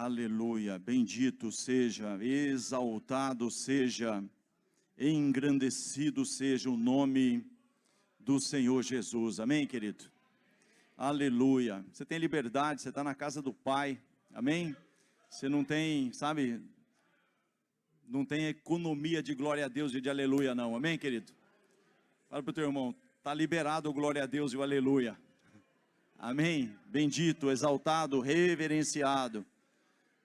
Aleluia, bendito seja, exaltado seja, engrandecido seja o nome do Senhor Jesus, amém, querido? Aleluia, você tem liberdade, você está na casa do Pai, amém? Você não tem, sabe, não tem economia de glória a Deus e de aleluia não, amém, querido? Fala para o teu irmão, está liberado o glória a Deus e o aleluia, amém? Bendito, exaltado, reverenciado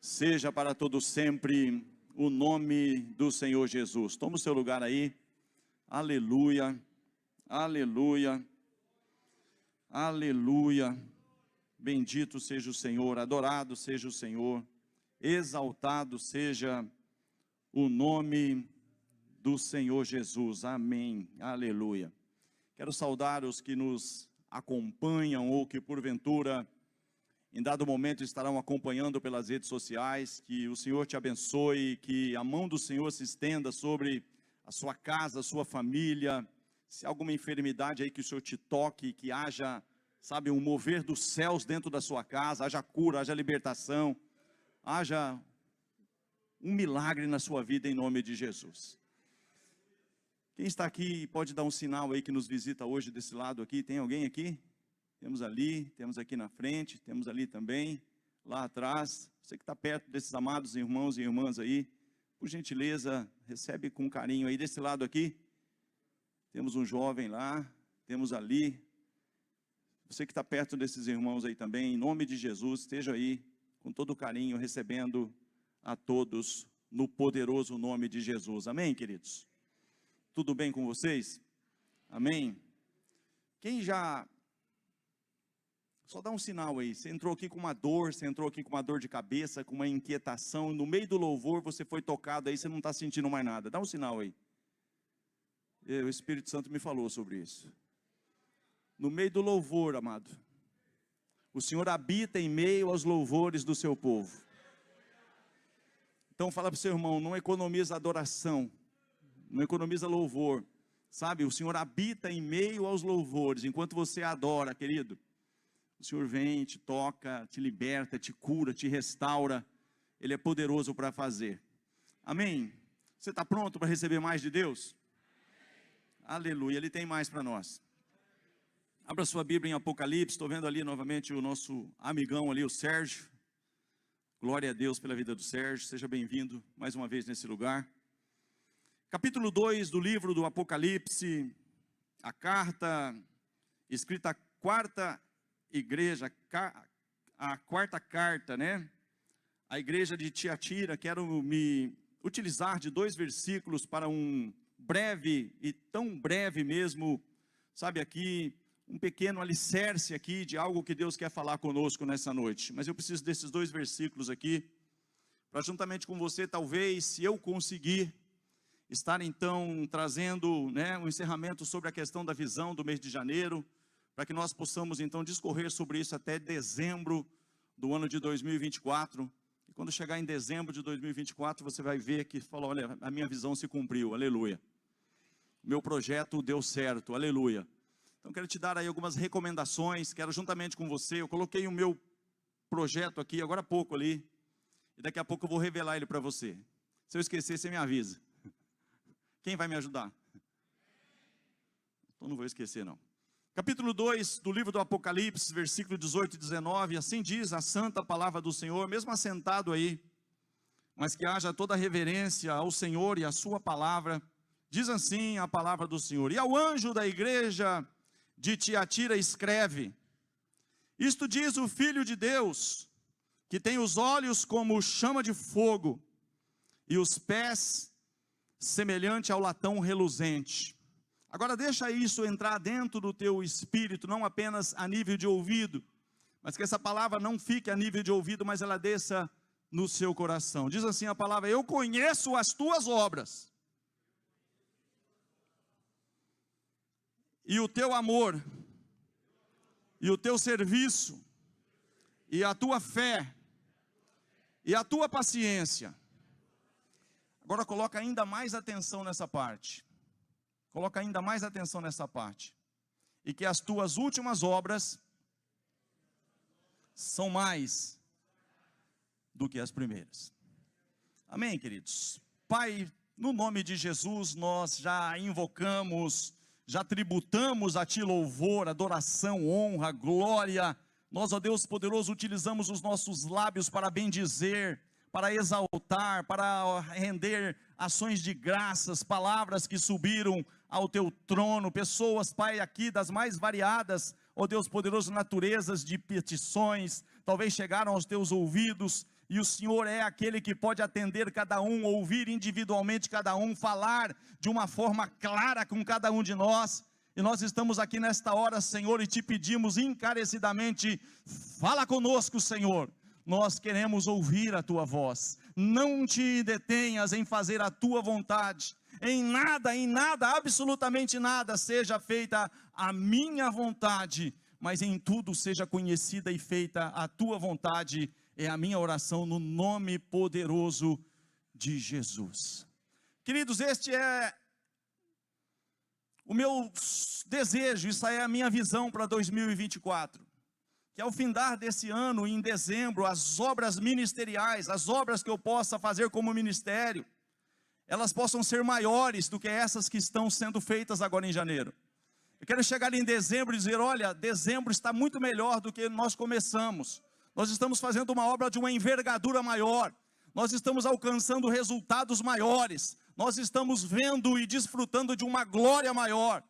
seja para todo sempre o nome do Senhor Jesus. Toma o seu lugar aí. Aleluia, aleluia, aleluia. Bendito seja o Senhor, adorado seja o Senhor, exaltado seja o nome do Senhor Jesus. Amém, aleluia. Quero saudar os que nos acompanham ou que porventura em dado momento estarão acompanhando pelas redes sociais. Que o Senhor te abençoe, que a mão do Senhor se estenda sobre a sua casa, a sua família. Se há alguma enfermidade aí, que o Senhor te toque, que haja, sabe, um mover dos céus dentro da sua casa, haja cura, haja libertação, haja um milagre na sua vida em nome de Jesus. Quem está aqui pode dar um sinal aí que nos visita hoje desse lado aqui? Tem alguém aqui? Temos ali, temos aqui na frente, temos ali também, lá atrás. Você que está perto desses amados irmãos e irmãs aí, por gentileza, recebe com carinho aí. Desse lado aqui, temos um jovem lá, temos ali. Você que está perto desses irmãos aí também, em nome de Jesus, esteja aí com todo carinho, recebendo a todos no poderoso nome de Jesus. Amém, queridos? Tudo bem com vocês? Amém? Quem já... Só dá um sinal aí, você entrou aqui com uma dor, você entrou aqui com uma dor de cabeça, com uma inquietação, no meio do louvor você foi tocado aí, você não está sentindo mais nada, dá um sinal aí. O Espírito Santo me falou sobre isso. No meio do louvor, amado, o Senhor habita em meio aos louvores do seu povo. Então fala para o seu irmão, não economiza adoração, não economiza louvor, sabe, o Senhor habita em meio aos louvores, enquanto você adora, querido. O Senhor vem, te toca, te liberta, te cura, te restaura. Ele é poderoso para fazer. Amém? Você está pronto para receber mais de Deus? Aleluia, Ele tem mais para nós. Abra sua Bíblia em Apocalipse. Estou vendo ali novamente o nosso amigão ali, o Sérgio. Glória a Deus pela vida do Sérgio. Seja bem-vindo mais uma vez nesse lugar. Capítulo 2 do livro do Apocalipse. A carta escrita a quarta igreja, a quarta carta, né? A igreja de Tiatira. Quero me utilizar de 2 versículos para um breve, e tão breve mesmo, sabe, aqui, um pequeno alicerce aqui de algo que Deus quer falar conosco nessa noite. Mas eu preciso desses 2 versículos aqui, para juntamente com você, talvez, se eu conseguir, estar então trazendo, né, um encerramento sobre a questão da visão do mês de janeiro, para que nós possamos então discorrer sobre isso até dezembro do ano de 2024. E quando chegar em dezembro de 2024, você vai ver que falou, olha, a minha visão se cumpriu, aleluia. Meu projeto deu certo, aleluia. Então quero te dar aí algumas recomendações, quero juntamente com você, eu coloquei o meu projeto aqui agora há pouco ali, e daqui a pouco eu vou revelar ele para você. Se eu esquecer, você me avisa. Quem vai me ajudar? Então não vou esquecer não. Capítulo 2 do livro do Apocalipse, versículo 18 e 19, assim diz a santa palavra do Senhor, mesmo assentado aí, mas que haja toda reverência ao Senhor e à sua palavra. Diz assim a palavra do Senhor: e ao anjo da igreja de Tiatira escreve, isto diz o Filho de Deus, que tem os olhos como chama de fogo, e os pés semelhante ao latão reluzente. Agora deixa isso entrar dentro do teu espírito, não apenas a nível de ouvido, mas que essa palavra não fique a nível de ouvido, mas ela desça no seu coração. Diz assim a palavra: eu conheço as tuas obras, e o teu amor, e o teu serviço, e a tua fé, e a tua paciência. Agora coloca ainda mais atenção nessa parte. Coloca ainda mais atenção nessa parte. E que as tuas últimas obras são mais do que as primeiras. Amém, queridos? Pai, no nome de Jesus, nós já invocamos, já tributamos a Ti louvor, adoração, honra, glória. Nós, ó Deus poderoso, utilizamos os nossos lábios para bendizer, para exaltar, para render ações de graças, palavras que subiram ao Teu trono, pessoas, Pai, aqui das mais variadas, ó Deus poderoso, naturezas de petições, talvez chegaram aos Teus ouvidos, e o Senhor é aquele que pode atender cada um, ouvir individualmente cada um, falar de uma forma clara com cada um de nós. E nós estamos aqui nesta hora, Senhor, e te pedimos encarecidamente, fala conosco, Senhor. Nós queremos ouvir a Tua voz. Não te detenhas em fazer a Tua vontade. Em nada, absolutamente nada, seja feita a minha vontade, mas em tudo seja conhecida e feita a Tua vontade. É a minha oração no nome poderoso de Jesus. Queridos, este é o meu desejo, isso é a minha visão para 2024. Que ao findar desse ano, em dezembro, as obras ministeriais, as obras que eu possa fazer como ministério, elas possam ser maiores do que essas que estão sendo feitas agora em janeiro. Eu quero chegar em dezembro e dizer, olha, dezembro está muito melhor do que nós começamos. Nós estamos fazendo uma obra de uma envergadura maior, nós estamos alcançando resultados maiores, nós estamos vendo e desfrutando de uma glória maior.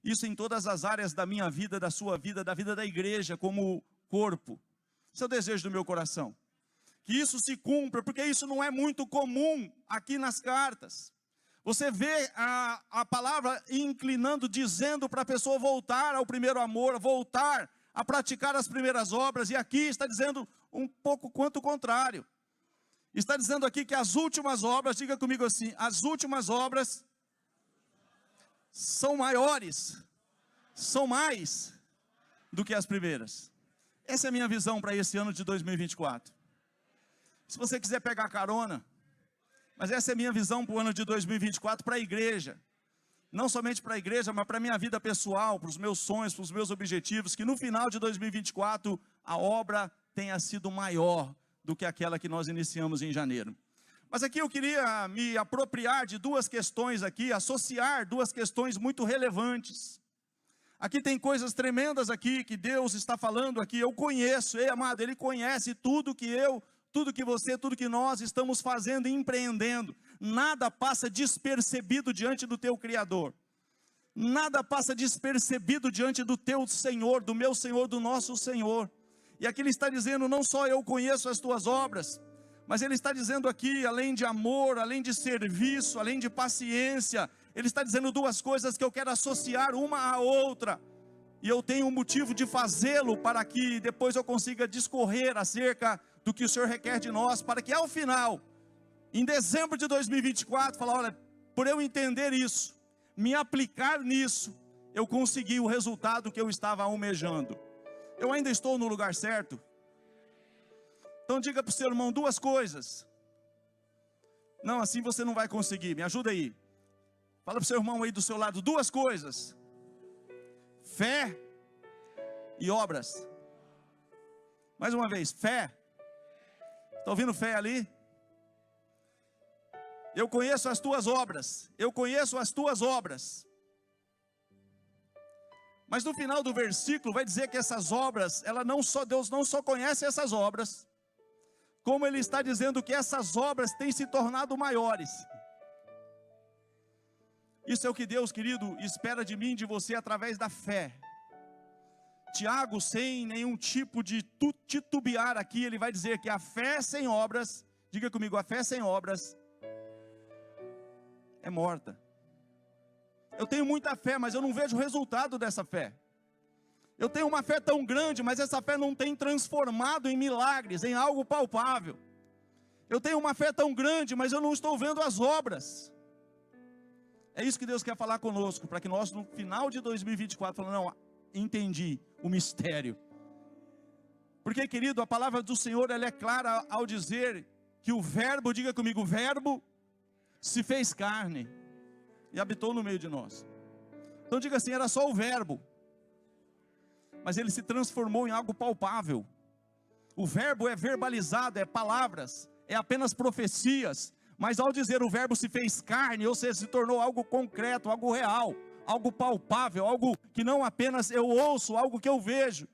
Isso em todas as áreas da minha vida, da sua vida, da vida da igreja como corpo. Esse é o desejo do meu coração. Que isso se cumpra, porque isso não é muito comum aqui nas cartas. Você vê a palavra inclinando, dizendo para a pessoa voltar ao primeiro amor, voltar a praticar as primeiras obras, e aqui está dizendo um pouco quanto o contrário. Está dizendo aqui que as últimas obras, diga comigo assim, as últimas obras são maiores, são mais do que as primeiras. Essa é a minha visão para esse ano de 2024. Se você quiser pegar carona, mas essa é a minha visão para o ano de 2024 para a igreja. Não somente para a igreja, mas para a minha vida pessoal, para os meus sonhos, para os meus objetivos, que no final de 2024 a obra tenha sido maior do que aquela que nós iniciamos em janeiro. Mas aqui eu queria me apropriar de duas questões aqui, associar duas questões muito relevantes. Aqui tem coisas tremendas aqui que Deus está falando aqui, eu conheço, amado, Ele conhece tudo que eu, tudo que você, tudo que nós estamos fazendo e empreendendo. Nada passa despercebido diante do teu Criador. Nada passa despercebido diante do teu Senhor, do meu Senhor, do nosso Senhor. E aqui Ele está dizendo, não só eu conheço as tuas obras, mas Ele está dizendo aqui, além de amor, além de serviço, além de paciência, Ele está dizendo duas coisas que eu quero associar uma à outra. E eu tenho um motivo de fazê-lo para que depois eu consiga discorrer acerca do que o Senhor requer de nós, para que ao final, em dezembro de 2024, falar, olha, por eu entender isso, me aplicar nisso, eu consegui o resultado que eu estava almejando. Eu ainda estou no lugar certo? Então diga para o seu irmão duas coisas. Não, assim você não vai conseguir, me ajuda aí. Fala para o seu irmão aí do seu lado, duas coisas. Fé e obras. Mais uma vez, fé. Está ouvindo fé ali? Eu conheço as tuas obras. Eu conheço as tuas obras. Mas no final do versículo vai dizer que essas obras, Deus não só conhece essas obras, como Ele está dizendo que essas obras têm se tornado maiores. Isso é o que Deus, querido, espera de mim e de você através da fé. Tiago, sem nenhum tipo de titubear aqui, ele vai dizer que a fé sem obras, diga comigo, a fé sem obras é morta. Eu tenho muita fé, mas eu não vejo o resultado dessa fé. Eu tenho uma fé tão grande, mas essa fé não tem transformado em milagres, em algo palpável. Eu tenho uma fé tão grande, mas eu não estou vendo as obras. É isso que Deus quer falar conosco, para que nós no final de 2024 falamos, não, entendi o mistério. Porque, querido, a palavra do Senhor, ela é clara ao dizer que o verbo, diga comigo, o verbo se fez carne e habitou no meio de nós. Então diga assim, era só o verbo, mas ele se transformou em algo palpável. O verbo é verbalizado, é palavras, é apenas profecias. Mas ao dizer o verbo se fez carne, ou seja, se tornou algo concreto, algo real, algo palpável, algo que não apenas eu ouço, algo que eu vejo.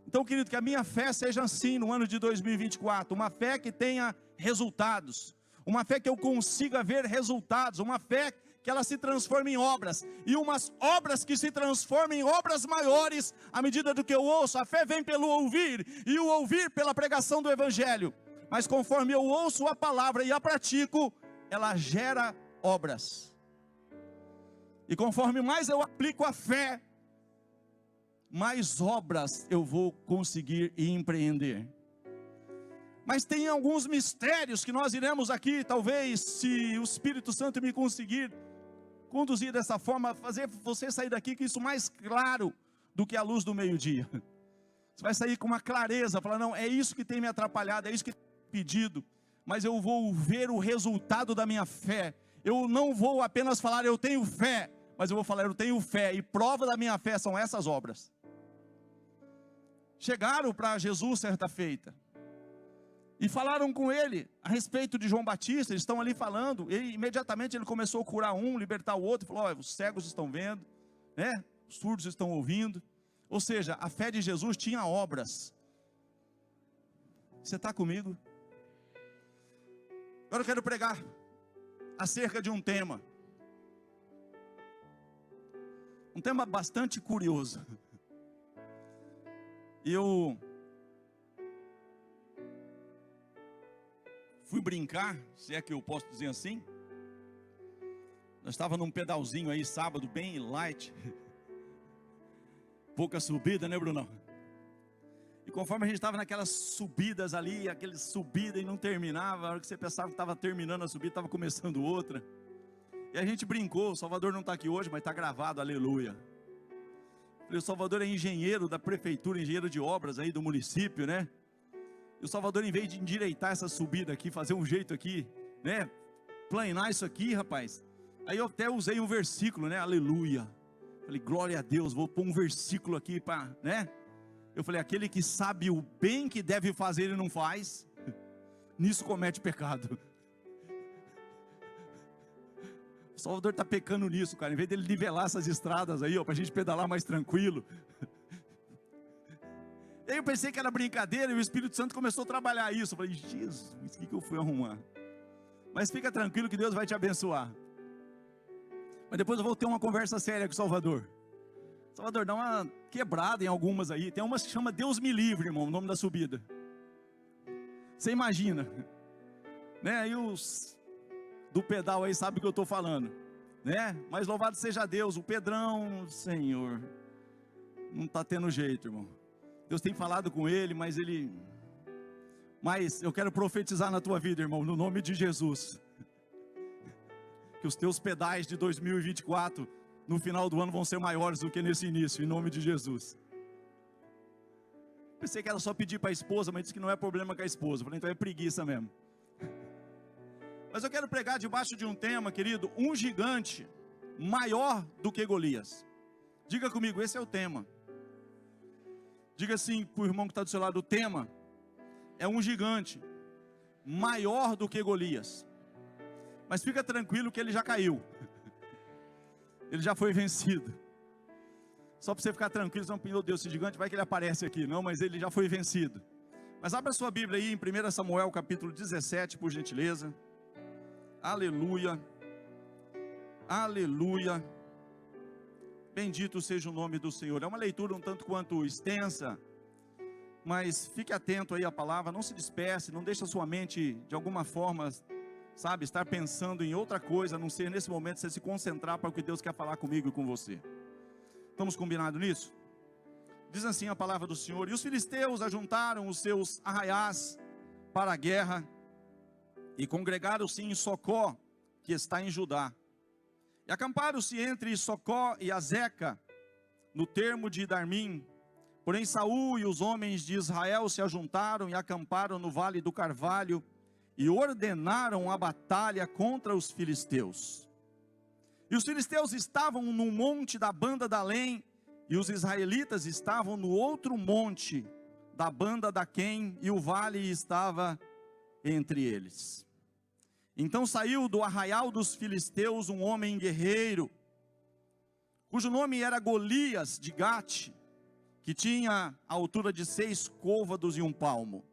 Então, querido, que a minha fé seja assim no ano de 2024, uma fé que tenha resultados, uma fé que eu consiga ver resultados, uma fé que ela se transforme em obras, e umas obras que se transformem em obras maiores, à medida do que eu ouço. A fé vem pelo ouvir, e o ouvir pela pregação do Evangelho. Mas conforme eu ouço a palavra e a pratico, ela gera obras. E conforme mais eu aplico a fé, mais obras eu vou conseguir empreender. Mas tem alguns mistérios que nós iremos aqui, talvez, se o Espírito Santo me conseguir conduzir dessa forma, fazer você sair daqui com isso mais claro do que a luz do meio-dia. Você vai sair com uma clareza, falar, não, é isso que tem me atrapalhado, é isso que tem me impedido, mas eu vou ver o resultado da minha fé. Eu não vou apenas falar, eu tenho fé, mas eu vou falar, eu tenho fé, e prova da minha fé são essas obras. Chegaram para Jesus certa feita, e falaram com ele a respeito de João Batista. Eles estão ali falando, e imediatamente ele começou a curar um, libertar o outro, falou, olha, os cegos estão vendo, né? Os surdos estão ouvindo. Ou seja, a fé de Jesus tinha obras. Você está comigo? Agora eu quero pregar acerca de um tema bastante curioso. Eu fui brincar, se é que eu posso dizer assim. Nós estávamos num pedalzinho aí sábado, bem light, pouca subida, né, Brunão? E conforme a gente estava naquelas subidas ali, aquela subida e não terminava, a hora que você pensava que estava terminando a subida, estava começando outra. E a gente brincou, o Salvador não está aqui hoje, mas está gravado, aleluia. O Salvador é engenheiro da prefeitura, engenheiro de obras aí do município, né? E o Salvador, em vez de endireitar essa subida aqui, fazer um jeito aqui, né? Planear isso aqui, rapaz. Aí eu até usei um versículo, né? Aleluia. Falei, glória a Deus, vou pôr um versículo aqui para, né? Eu falei, aquele que sabe o bem que deve fazer e não faz, nisso comete pecado. O Salvador está pecando nisso, cara. Em vez dele nivelar essas estradas aí, ó, para a gente pedalar mais tranquilo. Aí eu pensei que era brincadeira, e o Espírito Santo começou a trabalhar isso. Eu falei, Jesus, o que eu fui arrumar? Mas fica tranquilo que Deus vai te abençoar. Mas depois eu vou ter uma conversa séria com o Salvador. Salvador, dá uma quebrada em algumas aí. Tem umas que chama Deus me livre, irmão, o nome da subida. Você imagina, né? Aí os do pedal aí sabem o que eu estou falando, né? Mas louvado seja Deus, o Pedrão, Senhor, não está tendo jeito, irmão. Deus tem falado com ele, mas eu quero profetizar na tua vida, irmão, no nome de Jesus, que os teus pedais de 2024, no final do ano, vão ser maiores do que nesse início, em nome de Jesus. Pensei que era só pedir para a esposa, mas disse que não é problema com a esposa. Eu falei, então é preguiça mesmo. Mas eu quero pregar debaixo de um tema, querido, um gigante maior do que Golias. Diga comigo, esse é o tema. Diga assim para o irmão que está do seu lado, o tema é um gigante maior do que Golias. Mas fica tranquilo que ele já caiu. Ele já foi vencido. Só para você ficar tranquilo, não, meu Deus, esse gigante vai que ele aparece aqui. Não, mas ele já foi vencido. Mas abra sua Bíblia aí em 1 Samuel capítulo 17, por gentileza. Aleluia. Aleluia. Bendito seja o nome do Senhor. É uma leitura um tanto quanto extensa, mas fique atento aí à palavra, não se disperse, não deixe a sua mente de alguma forma, sabe, estar pensando em outra coisa, a não ser nesse momento você se concentrar para o que Deus quer falar comigo e com você. Estamos combinados nisso? Diz assim a palavra do Senhor: e os filisteus ajuntaram os seus arraiais para a guerra, e congregaram-se em Socó, que está em Judá. E acamparam-se entre Socó e Azeca, no termo de Darmim. Porém Saul e os homens de Israel se ajuntaram e acamparam no vale do Carvalho, e ordenaram a batalha contra os filisteus. E os filisteus estavam no monte da banda da Além, e os israelitas estavam no outro monte, da banda Daquém, e o vale estava entre eles. Então saiu do arraial dos filisteus um homem guerreiro, cujo nome era Golias de Gate, que tinha a altura de 6 côvados e 1 palmo.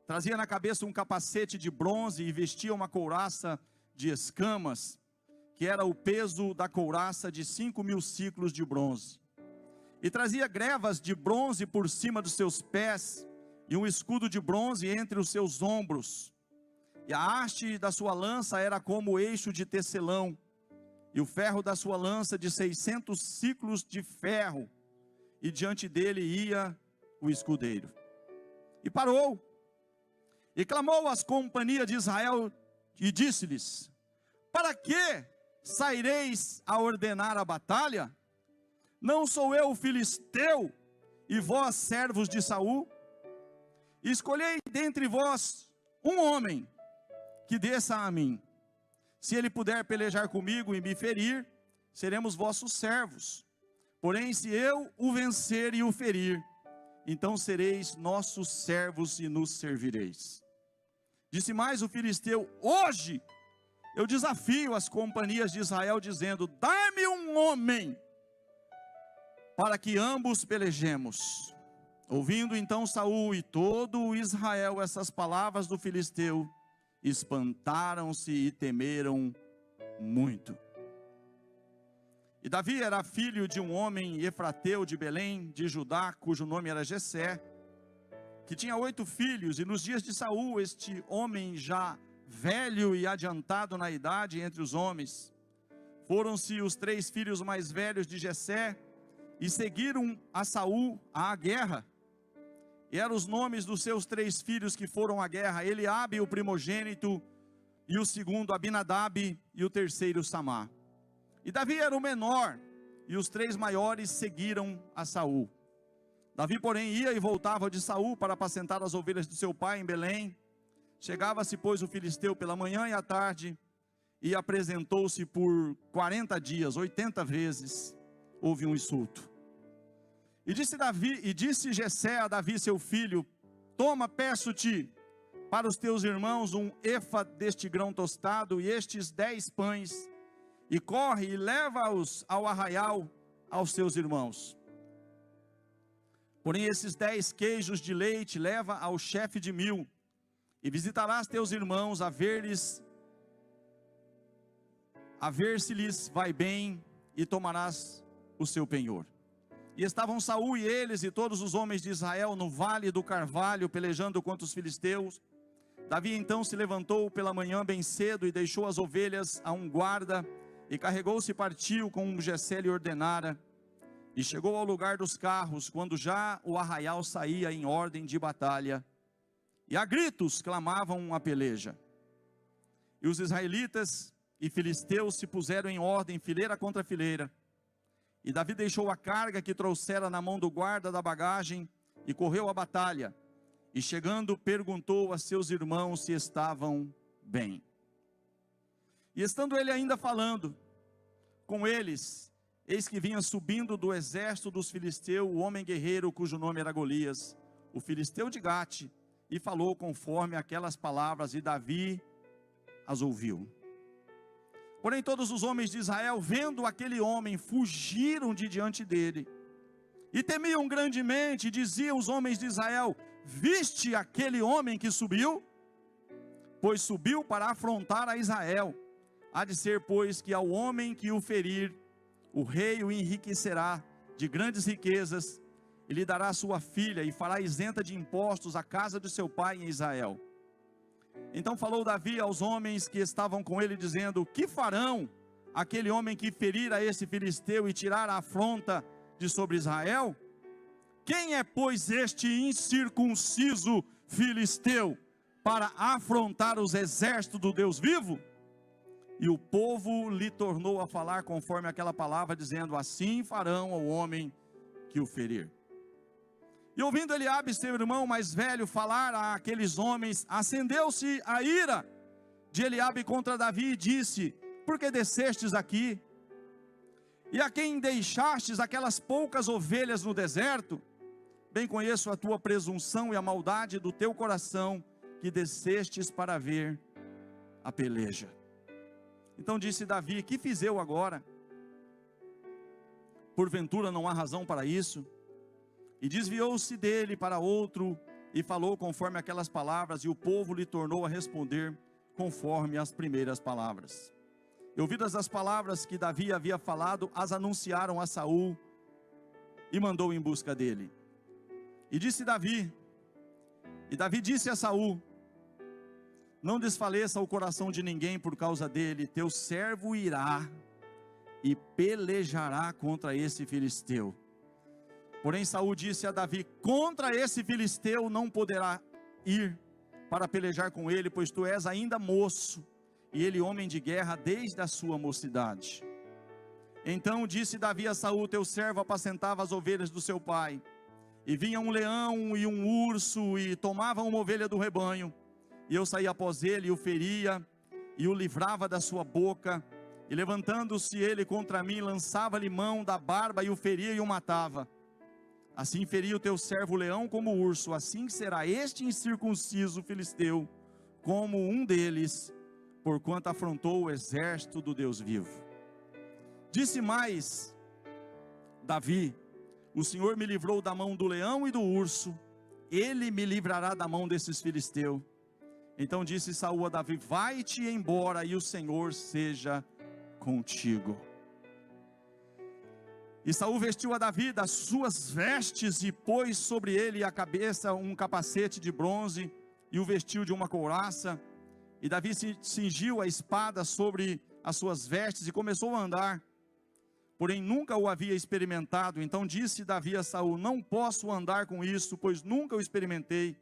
Trazia na cabeça um capacete de bronze e vestia uma couraça de escamas, que era o peso da couraça de 5.000 siclos de bronze. E trazia grevas de bronze por cima dos seus pés, e um escudo de bronze entre os seus ombros. E a haste da sua lança era como o eixo de tecelão, e o ferro da sua lança de 600 siclos de ferro, e diante dele ia o escudeiro. E parou, e clamou às companhias de Israel, e disse-lhes: para que saireis a ordenar a batalha? Não sou eu filisteu, e vós servos de Saul? Escolhei dentre vós um homem, que desça a mim. Se ele puder pelejar comigo e me ferir, seremos vossos servos. Porém, se eu o vencer e o ferir, então sereis nossos servos e nos servireis. Disse mais o filisteu: hoje eu desafio as companhias de Israel, dizendo: dá-me um homem, para que ambos pelejemos. Ouvindo então Saul e todo o Israel essas palavras do filisteu, espantaram-se e temeram muito. E Davi era filho de um homem efrateu de Belém, de Judá, cujo nome era Jessé, que tinha 8 filhos, e nos dias de Saul, este homem já velho e adiantado na idade entre os homens, foram-se os 3 filhos mais velhos de Jessé, e seguiram a Saul à guerra. E eram os nomes dos seus 3 filhos que foram à guerra: Eliabe, o primogênito, e o segundo Abinadab, e o terceiro Samá. E Davi era o menor, e os 3 maiores seguiram a Saul. Davi, porém, ia e voltava de Saul para apacentar as ovelhas do seu pai em Belém. Chegava-se, pois, o filisteu pela manhã e à tarde, e apresentou-se por 40 dias, 80 vezes, houve um insulto. E disse Jessé a Davi seu filho: toma, peço-te, para os teus irmãos um efa deste grão tostado e estes 10 pães, e corre e leva-os ao arraial aos seus irmãos. Porém esses 10 queijos de leite leva ao chefe de 1000, e visitarás teus irmãos a ver se lhes vai bem, e tomarás o seu penhor. E estavam Saul e eles e todos os homens de Israel no vale do Carvalho, pelejando contra os filisteus. Davi então se levantou pela manhã bem cedo, e deixou as ovelhas a um guarda, e carregou-se e partiu como Jessé lhe ordenara, e chegou ao lugar dos carros, quando já o arraial saía em ordem de batalha, e a gritos clamavam a peleja. E os israelitas e filisteus se puseram em ordem, fileira contra fileira. E Davi deixou a carga que trouxera na mão do guarda da bagagem, e correu à batalha, e chegando perguntou a seus irmãos se estavam bem. E estando ele ainda falando com eles, eis que vinha subindo do exército dos filisteus o homem guerreiro, cujo nome era Golias, o filisteu de Gate, e falou conforme aquelas palavras, e Davi as ouviu. Porém todos os homens de Israel, vendo aquele homem, fugiram de diante dele, e temiam grandemente, e diziam os homens de Israel: viste aquele homem que subiu? Pois subiu para afrontar a Israel. Há de ser, pois, que ao homem que o ferir, o rei o enriquecerá de grandes riquezas, e lhe dará sua filha, e fará isenta de impostos a casa de seu pai em Israel. Então falou Davi aos homens que estavam com ele, dizendo: que farão aquele homem que ferir a esse filisteu e tirar a afronta de sobre Israel? Quem é, pois, este incircunciso filisteu para afrontar os exércitos do Deus vivo? E o povo lhe tornou a falar conforme aquela palavra, dizendo: assim farão ao homem que o ferir. E ouvindo Eliabe, seu irmão mais velho, falar àqueles homens, acendeu-se a ira de Eliabe contra Davi, e disse: por que descestes aqui? E a quem deixastes aquelas poucas ovelhas no deserto? Bem conheço a tua presunção e a maldade do teu coração, que descestes para ver a peleja. Então disse Davi: que fiz eu agora? Porventura não há razão para isso? E desviou-se dele para outro, e falou conforme aquelas palavras, e o povo lhe tornou a responder conforme as primeiras palavras. E ouvidas as palavras que Davi havia falado, as anunciaram a Saul, e mandou em busca dele. E Davi disse a Saul: não desfaleça o coração de ninguém por causa dele, teu servo irá e pelejará contra esse filisteu. Porém Saul disse a Davi: contra esse filisteu não poderá ir para pelejar com ele, pois tu és ainda moço, e ele homem de guerra desde a sua mocidade. Então disse Davi a Saul: teu servo apacentava as ovelhas do seu pai, e vinha um leão e um urso, e tomavam uma ovelha do rebanho, e eu saía após ele, e o feria, e o livrava da sua boca, e levantando-se ele contra mim, lançava-lhe mão da barba, e o feria e o matava. Assim feria o teu servo o leão como o urso, assim será este incircunciso filisteu, como um deles, porquanto afrontou o exército do Deus vivo. Disse mais Davi: o Senhor me livrou da mão do leão e do urso, ele me livrará da mão desses filisteus. Então disse Saul a Davi: vai-te embora, e o Senhor seja contigo. E Saul vestiu a Davi das suas vestes, e pôs sobre ele a cabeça um capacete de bronze, e o vestiu de uma couraça. E Davi cingiu a espada sobre as suas vestes, e começou a andar, porém nunca o havia experimentado. Então disse Davi a Saul: não posso andar com isso, pois nunca o experimentei.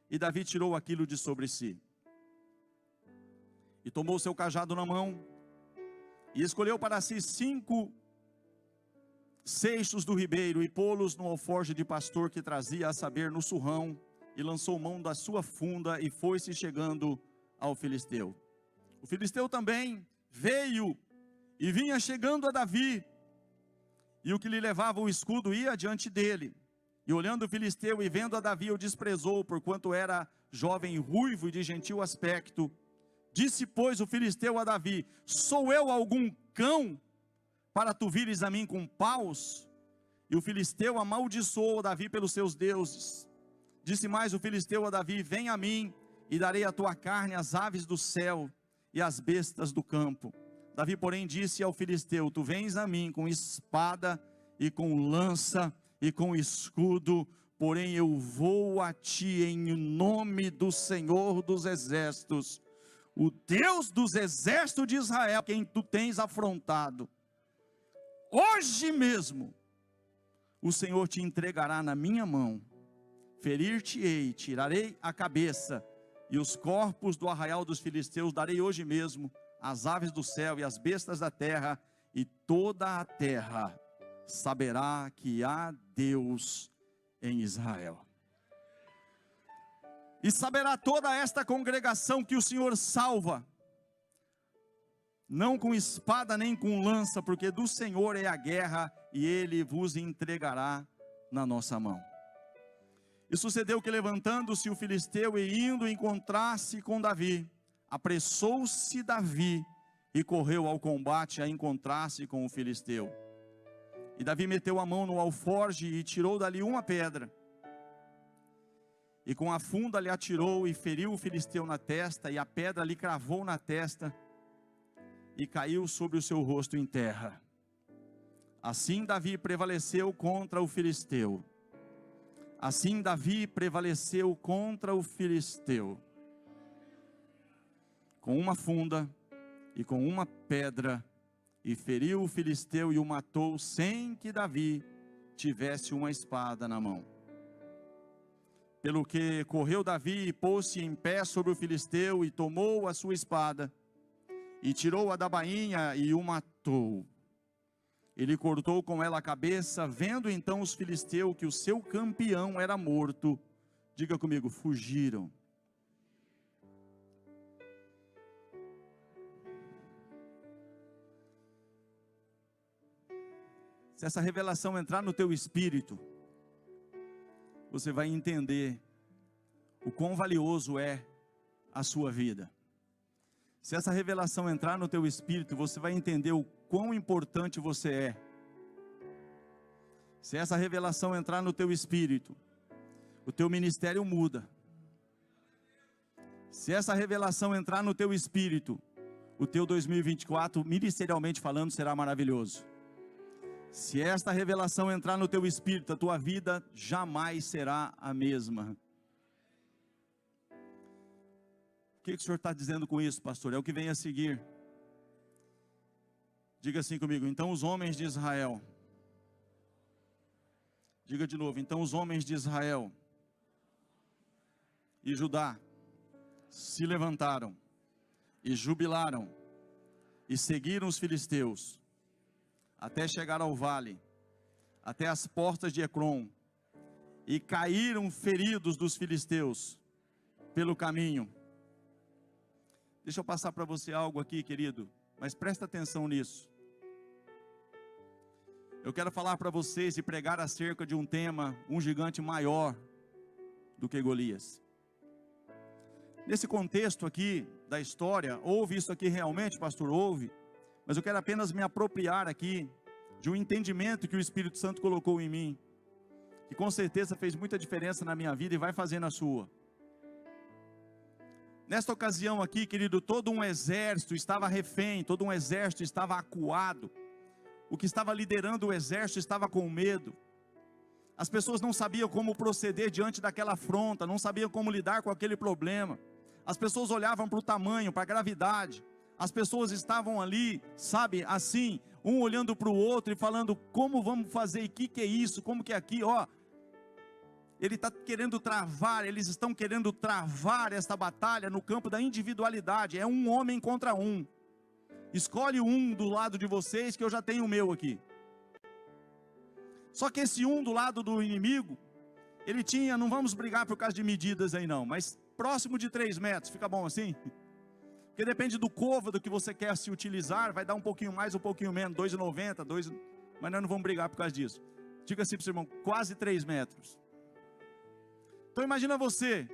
E Davi tirou aquilo de sobre si, e tomou seu cajado na mão, e escolheu para si 5 seixos do ribeiro, e pô-los no alforje de pastor que trazia, a saber, no surrão, e lançou mão da sua funda, e foi-se chegando ao filisteu. O filisteu também veio, e vinha chegando a Davi, e o que lhe levava o escudo ia diante dele. E olhando o filisteu e vendo a Davi, o desprezou, porquanto era jovem, ruivo e de gentil aspecto. Disse, pois, o filisteu a Davi: sou eu algum cão, para tu vires a mim com paus? E o filisteu amaldiçoou Davi pelos seus deuses. Disse mais o filisteu a Davi: vem a mim, e darei a tua carne às aves do céu, e às bestas do campo. Davi, porém, disse ao filisteu: tu vens a mim com espada, e com lança, e com escudo, porém eu vou a ti em nome do Senhor dos exércitos, o Deus dos exércitos de Israel, quem tu tens afrontado. Hoje mesmo o Senhor te entregará na minha mão, ferir-te-ei, tirarei a cabeça, e os corpos do arraial dos filisteus darei hoje mesmo às aves do céu e às bestas da terra, e toda a terra saberá que há Deus em Israel. E saberá toda esta congregação que o Senhor salva, não com espada nem com lança, porque do Senhor é a guerra, e Ele vos entregará na nossa mão. E sucedeu que, levantando-se o filisteu e indo encontrar-se com Davi, apressou-se Davi e correu ao combate a encontrar-se com o filisteu. E Davi meteu a mão no alforje e tirou dali uma pedra, e com a funda lhe atirou, e feriu o filisteu na testa, e a pedra lhe cravou na testa, e caiu sobre o seu rosto em terra. Assim Davi prevaleceu contra o filisteu. Assim Davi prevaleceu contra o filisteu, com uma funda e com uma pedra, e feriu o filisteu e o matou, sem que Davi tivesse uma espada na mão. Pelo que correu Davi e pôs-se em pé sobre o filisteu, e tomou a sua espada, e tirou-a da bainha e o matou. Ele cortou com ela a cabeça. Vendo então os filisteus que o seu campeão era morto, diga comigo, fugiram. Se essa revelação entrar no teu espírito, você vai entender o quão valioso é a sua vida. Se essa revelação entrar no teu espírito, você vai entender o quão importante você é. Se essa revelação entrar no teu espírito, o teu ministério muda. Se essa revelação entrar no teu espírito, o teu 2024, ministerialmente falando, será maravilhoso. Se esta revelação entrar no teu espírito, a tua vida jamais será a mesma. O que o senhor está dizendo com isso, pastor? É o que vem a seguir. Diga assim comigo: então os homens de Israel. Diga de novo: então os homens de Israel e Judá se levantaram e jubilaram e seguiram os filisteus até chegar ao vale, até as portas de Ecrom, e caíram feridos dos filisteus pelo caminho. Deixa eu passar para você algo aqui, querido, mas presta atenção nisso. Eu quero falar para vocês e pregar acerca de um tema, um gigante maior do que Golias. Nesse contexto aqui da história, houve isso aqui realmente, pastor? Houve. Mas eu quero apenas me apropriar aqui de um entendimento que o Espírito Santo colocou em mim, que com certeza fez muita diferença na minha vida e vai fazer na sua. Nesta ocasião aqui, querido, todo um exército estava refém, todo um exército estava acuado. O que estava liderando o exército estava com medo. As pessoas não sabiam como proceder diante daquela afronta, não sabiam como lidar com aquele problema. As pessoas olhavam para o tamanho, para a gravidade. As pessoas estavam ali, sabe, assim, um olhando para o outro e falando: como vamos fazer? E que é isso? Como que é aqui? Ó, ele está querendo travar, eles estão querendo travar esta batalha no campo da individualidade. É um homem contra um. Escolhe um do lado de vocês, que eu já tenho o meu aqui. Só que esse um do lado do inimigo, ele tinha, não vamos brigar por causa de medidas aí não, mas próximo de 3 metros, fica bom assim? Porque depende do côvado que você quer se utilizar, vai dar um pouquinho mais, um pouquinho menos, 2,90, mas nós não vamos brigar por causa disso. Diga assim para o seu irmão: quase 3 metros. Então imagina você,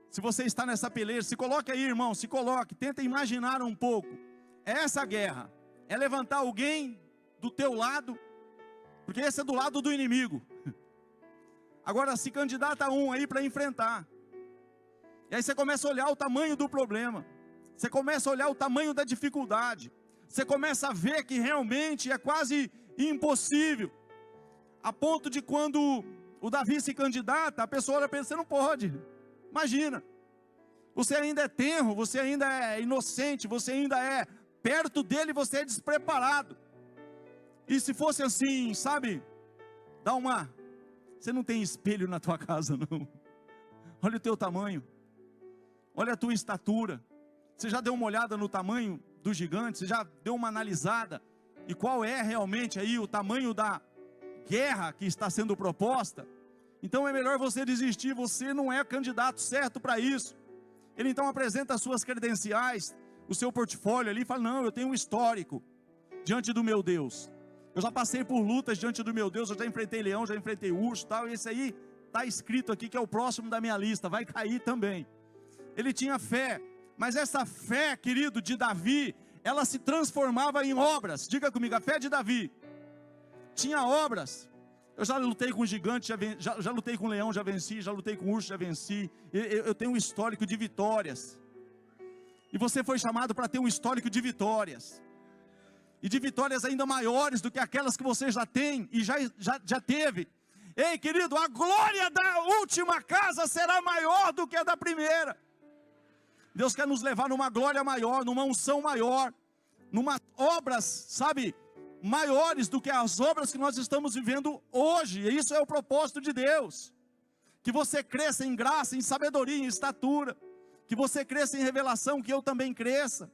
se você está nessa peleja, se coloque aí, irmão, se coloque, tenta imaginar um pouco. Essa guerra é levantar alguém do teu lado, porque esse é do lado do inimigo. Agora se candidata um aí para enfrentar. E aí você começa a olhar o tamanho do problema. Você começa a olhar o tamanho da dificuldade. Você começa a ver que realmente é quase impossível. A ponto de quando o Davi se candidata, a pessoa olha e pensa: você não pode. Imagina. Você ainda é tenro, você ainda é inocente, você ainda é, perto dele você é despreparado. E se fosse assim, sabe, você não tem espelho na tua casa não. Olha o teu tamanho. Olha a tua estatura. Você já deu uma olhada no tamanho do gigante? Você já deu uma analisada? E qual é realmente aí o tamanho da guerra que está sendo proposta? Então é melhor você desistir, você não é candidato certo para isso. Ele então apresenta as suas credenciais, o seu portfólio ali, e fala: não, eu tenho um histórico diante do meu Deus. Eu já passei por lutas diante do meu Deus, eu já enfrentei leão, já enfrentei urso, tal, e esse aí está escrito aqui que é o próximo da minha lista, vai cair também. Ele tinha fé, mas essa fé, querido, de Davi, ela se transformava em obras. Diga comigo: a fé de Davi tinha obras. Eu já lutei com gigante, já lutei com leão, já venci, já lutei com urso, já venci. Eu tenho um histórico de vitórias. E você foi chamado para ter um histórico de vitórias. E de vitórias ainda maiores do que aquelas que você já tem e já teve. Ei, querido, a glória da última casa será maior do que a da primeira. Deus quer nos levar numa glória maior, numa unção maior, numa obras, sabe, maiores do que as obras que nós estamos vivendo hoje. E isso é o propósito de Deus. Que você cresça em graça, em sabedoria, em estatura. Que você cresça em revelação, que eu também cresça.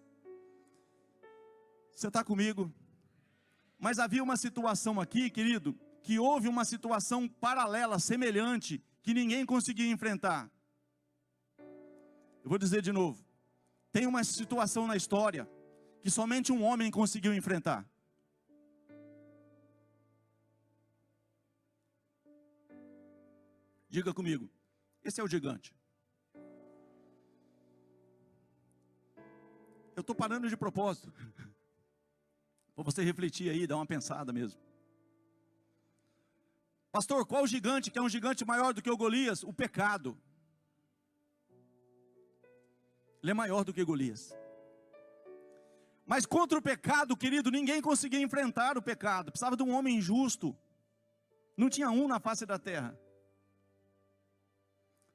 Você está comigo? Mas havia uma situação aqui, querido, que houve uma situação paralela, semelhante, que ninguém conseguia enfrentar. Eu vou dizer de novo. Tem uma situação na história que somente um homem conseguiu enfrentar. Diga comigo, esse é o gigante. Eu estou parando de propósito, para você refletir aí, dar uma pensada mesmo. Pastor, qual o gigante que é um gigante maior do que o Golias? O pecado. Ele é maior do que Golias. Mas contra o pecado, querido, ninguém conseguia enfrentar o pecado. Precisava de um homem justo. Não tinha um na face da terra.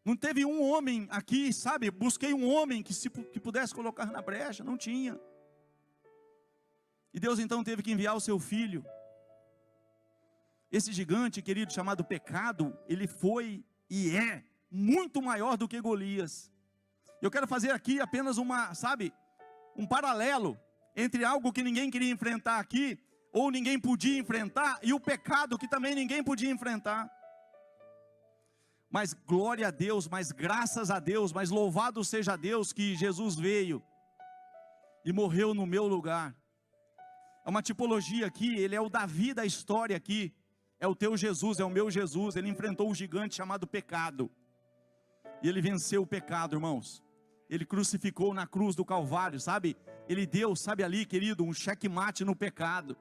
Não teve um homem aqui, sabe? Busquei um homem que pudesse colocar na brecha. Não tinha. E Deus então teve que enviar o seu filho. Esse gigante, querido, chamado pecado, ele foi e é muito maior do que Golias. Eu quero fazer aqui apenas um paralelo entre algo que ninguém queria enfrentar aqui, ou ninguém podia enfrentar, e o pecado que também ninguém podia enfrentar. Mas glória a Deus, mas graças a Deus, mas louvado seja Deus que Jesus veio e morreu no meu lugar. É uma tipologia aqui, ele é o Davi da história aqui, é o teu Jesus, é o meu Jesus. Ele enfrentou o gigante chamado pecado, e ele venceu o pecado, irmãos. Ele crucificou na cruz do Calvário, sabe? Ele deu, sabe ali, querido, um checkmate no pecado.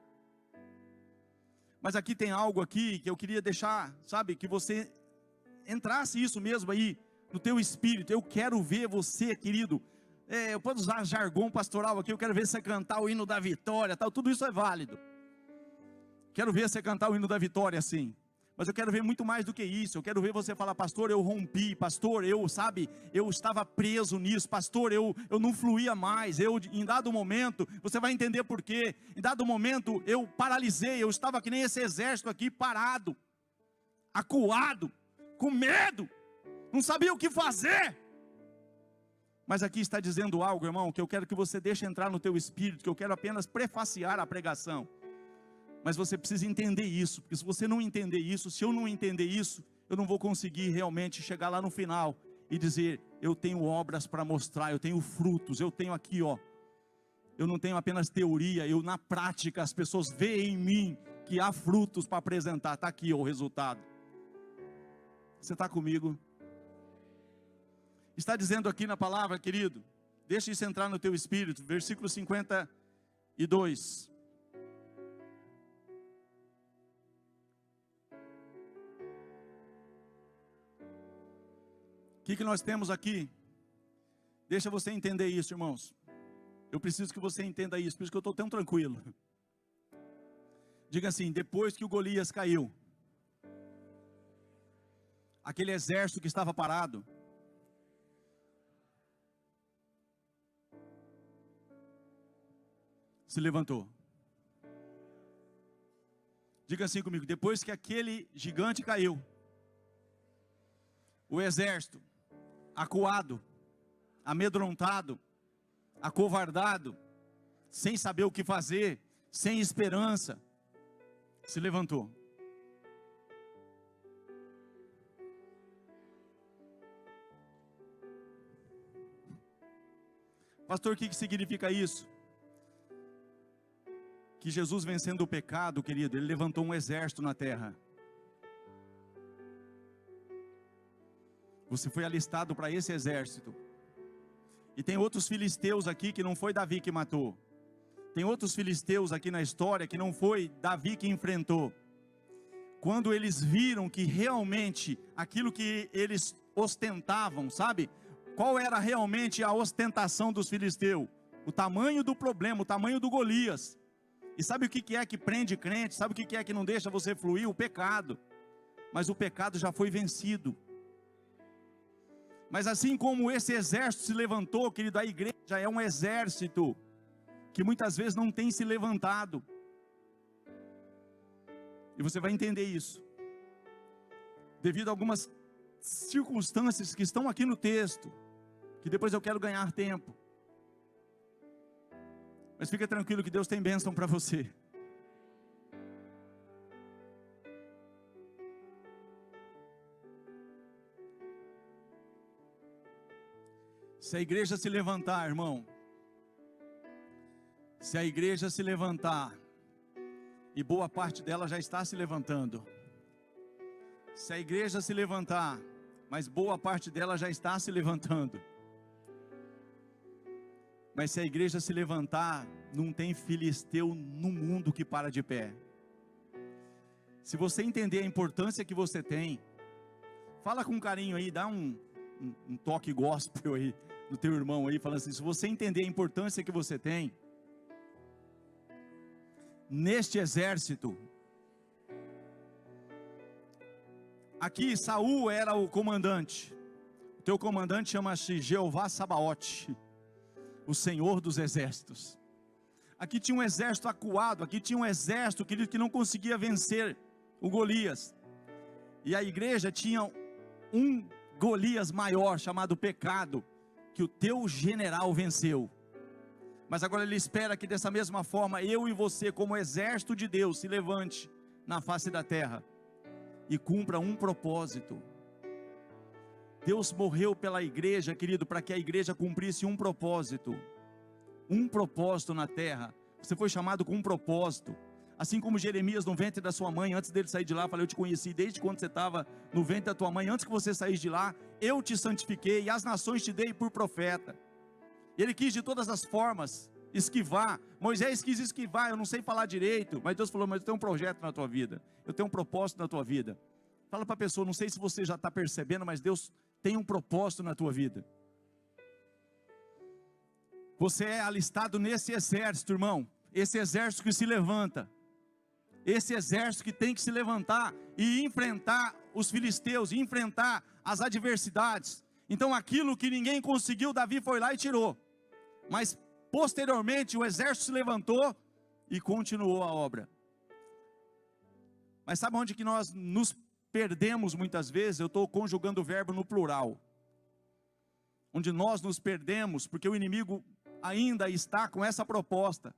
Mas aqui tem algo aqui que eu queria deixar, sabe, que você entrasse isso mesmo aí no teu espírito. Eu quero ver você, querido, eu posso usar jargão pastoral aqui, eu quero ver você cantar o hino da vitória, tal, tudo isso é válido. Quero ver você cantar o hino da vitória assim. Mas eu quero ver muito mais do que isso. Eu quero ver você falar, pastor, eu rompi, pastor, eu estava preso nisso, pastor, eu não fluía mais, em dado momento, você vai entender por quê. Em dado momento, eu paralisei, eu estava que nem esse exército aqui, parado, acuado, com medo, não sabia o que fazer. Mas aqui está dizendo algo, irmão, que eu quero que você deixe entrar no teu espírito, que eu quero apenas prefaciar a pregação. Mas você precisa entender isso, porque se você não entender isso, se eu não entender isso, eu não vou conseguir realmente chegar lá no final e dizer, eu tenho obras para mostrar, eu tenho frutos, eu tenho aqui, ó. Eu não tenho apenas teoria, eu na prática, as pessoas veem em mim que há frutos para apresentar, está aqui ó, o resultado. Você está comigo? Está dizendo aqui na palavra, querido, deixa isso entrar no teu espírito, versículo 52. O que nós temos aqui? Deixa você entender isso, irmãos. Eu preciso que você entenda isso, por isso que eu estou tão tranquilo. Diga assim, depois que o Golias caiu, aquele exército que estava parado, se levantou. Diga assim comigo, depois que aquele gigante caiu, o exército, acuado, amedrontado, acovardado, sem saber o que fazer, sem esperança, se levantou. Pastor, o que significa isso? Que Jesus vencendo o pecado, querido, ele levantou um exército na terra. Você foi alistado para esse exército. E tem outros filisteus aqui que não foi Davi que matou. Tem outros filisteus aqui na história que não foi Davi que enfrentou. Quando eles viram que realmente aquilo que eles ostentavam, sabe? Qual era realmente a ostentação dos filisteus? O tamanho do problema, o tamanho do Golias. E sabe o que é que prende crente? Sabe o que é que não deixa você fluir? O pecado. Mas o pecado já foi vencido. Mas assim como esse exército se levantou, querido, a igreja é um exército que muitas vezes não tem se levantado. E você vai entender isso. Devido a algumas circunstâncias que estão aqui no texto, que depois eu quero ganhar tempo. Mas fica tranquilo que Deus tem bênção para você. Se a igreja se levantar, irmão, se a igreja se levantar, e boa parte dela já está se levantando, Se a igreja se levantar, mas boa parte dela já está se levantando. Mas se a igreja se levantar, não tem filisteu no mundo que para de pé. Se você entender a importância que você tem, fala com carinho aí, dá um toque gospel aí no teu irmão aí, falando assim, se você entender a importância que você tem, neste exército, aqui Saul era o comandante, o teu comandante chama-se Jeová Sabaote, o Senhor dos exércitos. Aqui tinha um exército acuado, aqui tinha um exército, querido, que não conseguia vencer o Golias, e a igreja tinha um Golias maior, chamado pecado, que o teu general venceu. Mas agora ele espera que dessa mesma forma, eu e você, como exército de Deus, se levante na face da terra, e cumpra um propósito. Deus morreu pela igreja, querido, para que a igreja cumprisse um propósito na terra. Você foi chamado com um propósito, assim como Jeremias no ventre da sua mãe, antes dele sair de lá, falei, eu te conheci desde quando você estava no ventre da tua mãe, antes que você saísse de lá, eu te santifiquei, e as nações te dei por profeta. Ele quis de todas as formas esquivar, Moisés quis esquivar, eu não sei falar direito, mas Deus falou, mas eu tenho um projeto na tua vida, eu tenho um propósito na tua vida. Fala para a pessoa, não sei se você já está percebendo, mas Deus tem um propósito na tua vida. Você é alistado nesse exército, irmão, esse exército que se levanta, esse exército que tem que se levantar e enfrentar os filisteus, e enfrentar as adversidades. Então aquilo que ninguém conseguiu, Davi foi lá e tirou, mas posteriormente o exército se levantou e continuou a obra. Mas sabe onde que nós nos perdemos muitas vezes? Eu estou conjugando o verbo no plural, onde nós nos perdemos, porque o inimigo ainda está com essa proposta,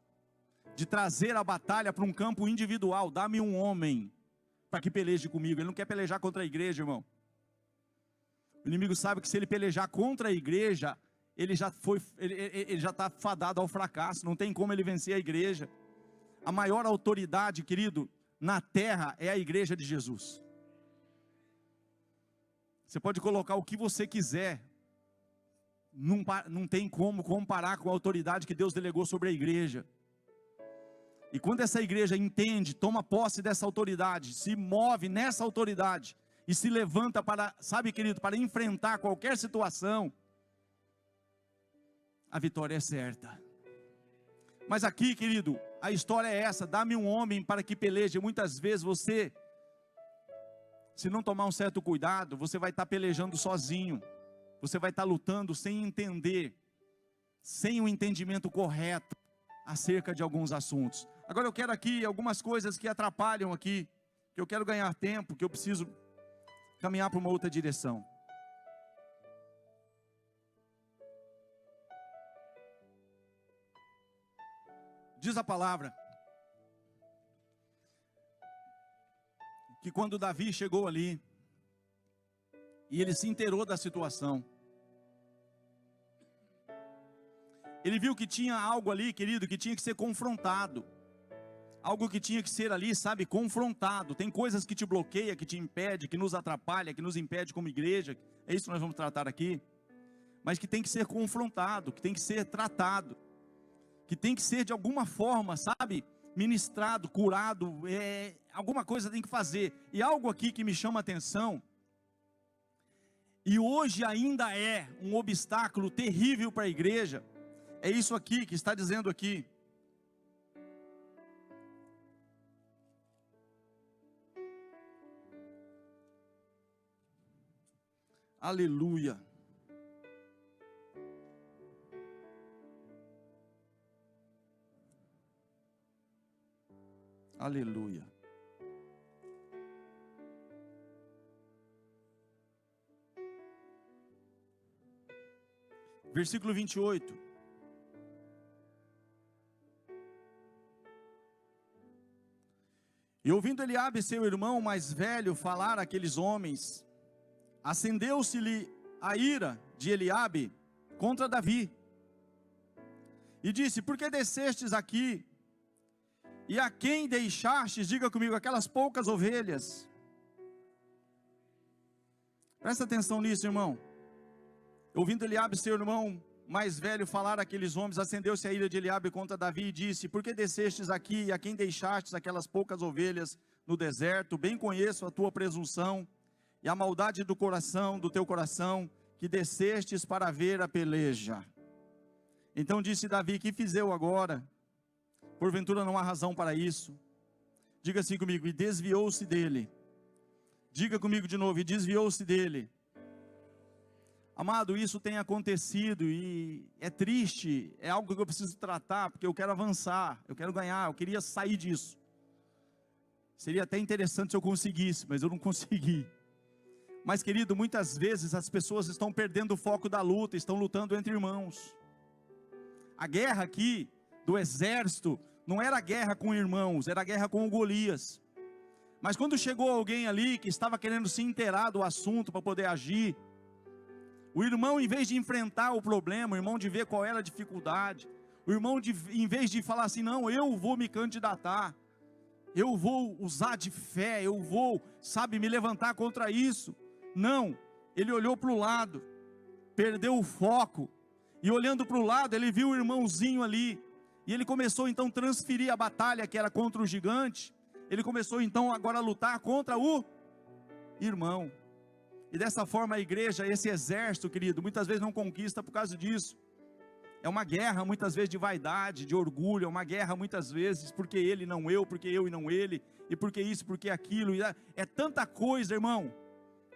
de trazer a batalha para um campo individual. Dá-me um homem para que peleje comigo. Ele não quer pelejar contra a igreja, irmão. O inimigo sabe que se ele pelejar contra a igreja, ele já está fadado ao fracasso, não tem como ele vencer a igreja. A maior autoridade, querido, na terra é a igreja de Jesus. Você pode colocar o que você quiser, não tem como comparar com a autoridade que Deus delegou sobre a igreja. E quando essa igreja entende, toma posse dessa autoridade, se move nessa autoridade, e se levanta para, sabe, querido, para enfrentar qualquer situação, a vitória é certa. Mas aqui, querido, a história é essa, dá-me um homem para que peleje. Muitas vezes você, se não tomar um certo cuidado, você vai estar pelejando sozinho, você vai estar lutando sem entender, sem o entendimento correto acerca de alguns assuntos. Agora eu quero aqui algumas coisas que atrapalham aqui, que eu quero ganhar tempo, que eu preciso caminhar para uma outra direção. Diz a palavra que quando Davi chegou ali, e ele se inteirou da situação, ele viu que tinha algo ali, querido, que tinha que ser confrontado, algo que tinha que ser ali, sabe, confrontado. Tem coisas que te bloqueia, que te impede, que nos atrapalha, que nos impede como igreja, é isso que nós vamos tratar aqui, mas que tem que ser confrontado, que tem que ser tratado, que tem que ser de alguma forma, sabe, ministrado, curado, alguma coisa tem que fazer. E algo aqui que me chama a atenção, e hoje ainda é um obstáculo terrível para a igreja, é isso aqui que está dizendo aqui. Aleluia. Aleluia. Versículo 28. E ouvindo Eliabe, seu irmão mais velho, falar àqueles homens, acendeu-se-lhe a ira de Eliabe contra Davi, e disse: por que descestes aqui? E a quem deixastes, diga comigo, aquelas poucas ovelhas? Presta atenção nisso, irmão. Ouvindo Eliabe, seu irmão mais velho, falar àqueles homens, acendeu-se a ira de Eliabe contra Davi e disse: por que descestes aqui, e a quem deixastes aquelas poucas ovelhas no deserto? Bem conheço a tua presunção e a maldade do coração, do teu coração, que descestes para ver a peleja. Então disse Davi: que fiz eu agora? Porventura não há razão para isso. Diga assim comigo: e desviou-se dele. Diga comigo de novo: e desviou-se dele. Amado, isso tem acontecido e é triste, é algo que eu preciso tratar, porque eu quero avançar, eu quero ganhar, eu queria sair disso. Seria até interessante se eu conseguisse, mas eu não consegui. Mas, querido, muitas vezes as pessoas estão perdendo o foco da luta, estão lutando entre irmãos. A guerra aqui do exército não era guerra com irmãos, era guerra com o Golias. Mas quando chegou alguém ali que estava querendo se inteirar do assunto para poder agir, o irmão, em vez de enfrentar o problema, o irmão de ver qual era a dificuldade, o irmão, em vez de falar assim: não, eu vou me candidatar, eu vou usar de fé, eu vou, sabe, me levantar contra isso. Não, ele olhou para o lado, perdeu o foco, e olhando para o lado, ele viu o irmãozinho ali, e ele começou então a transferir a batalha que era contra o gigante, ele começou então agora a lutar contra o irmão. E dessa forma a igreja, esse exército, querido, muitas vezes não conquista por causa disso. É uma guerra muitas vezes de vaidade, de orgulho, é uma guerra muitas vezes porque ele não eu, porque eu e não ele, e porque isso, porque aquilo, e é tanta coisa, irmão,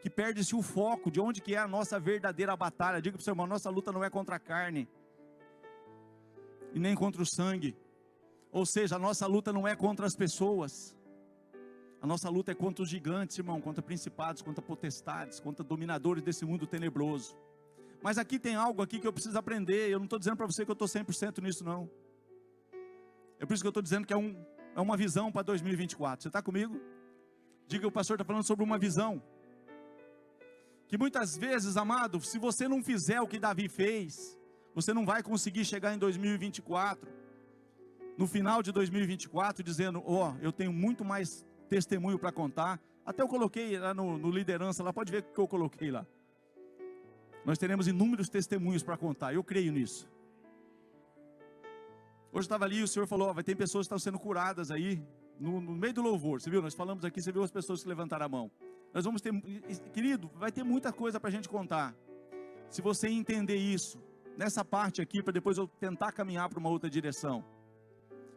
que perde-se o foco de onde que é a nossa verdadeira batalha. Diga para o seu irmão: nossa luta não é contra a carne, e nem contra o sangue, ou seja, a nossa luta não é contra as pessoas, a nossa luta é contra os gigantes, irmão, contra principados, contra potestades, contra dominadores desse mundo tenebroso. Mas aqui tem algo aqui que eu preciso aprender. Eu não estou dizendo para você que eu estou 100% nisso, não. É por isso que eu estou dizendo que é uma visão para 2024. Você está comigo? Diga: o pastor está falando sobre uma visão. Que muitas vezes, amado, se você não fizer o que Davi fez, você não vai conseguir chegar em 2024, no final de 2024, dizendo: ó, eu tenho muito mais testemunho para contar. Até eu coloquei lá no liderança, lá pode ver o que eu coloquei lá. Nós teremos inúmeros testemunhos para contar, eu creio nisso. Hoje estava ali, o Senhor falou: ó, vai ter pessoas que estão sendo curadas aí, no meio do louvor, você viu? Nós falamos aqui, você viu as pessoas que levantaram a mão. Nós vamos ter, querido, vai ter muita coisa para a gente contar. Se você entender isso, nessa parte aqui, para depois eu tentar caminhar para uma outra direção.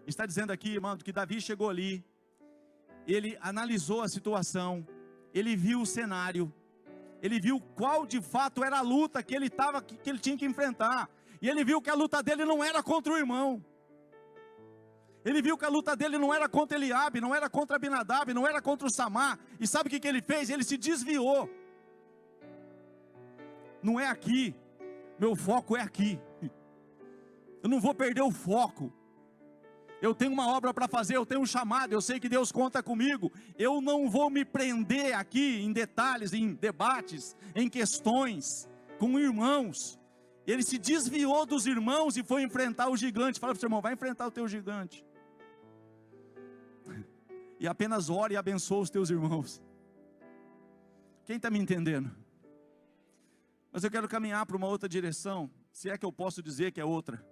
Está dizendo aqui, irmão, que Davi chegou ali, ele analisou a situação, ele viu o cenário, ele viu qual de fato era a luta que ele tinha que enfrentar, e ele viu que a luta dele não era contra o irmão, ele viu que a luta dele não era contra Eliabe, não era contra Abinadab, não era contra o Samar, e sabe o que ele fez? Ele se desviou. Não é aqui, meu foco é aqui, eu não vou perder o foco. Eu tenho uma obra para fazer, eu tenho um chamado, eu sei que Deus conta comigo. Eu não vou me prender aqui em detalhes, em debates, em questões com irmãos. Ele se desviou dos irmãos e foi enfrentar o gigante. Fala para o seu irmão: vai enfrentar o teu gigante. E apenas ore e abençoe os teus irmãos. Quem está me entendendo? Mas eu quero caminhar para uma outra direção, se é que eu posso dizer que é outra.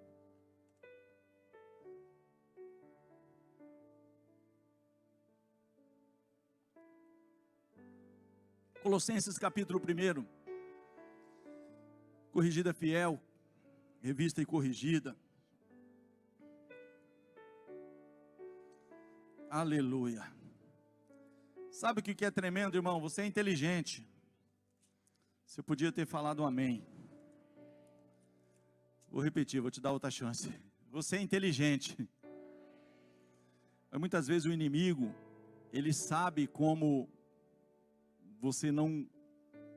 Colossenses capítulo 1, corrigida fiel, revista e corrigida. Aleluia. Sabe o que é tremendo, irmão? Você é inteligente. Você podia ter falado um amém. Vou repetir, vou te dar outra chance. Você é inteligente. Mas muitas vezes o inimigo, ele sabe como você não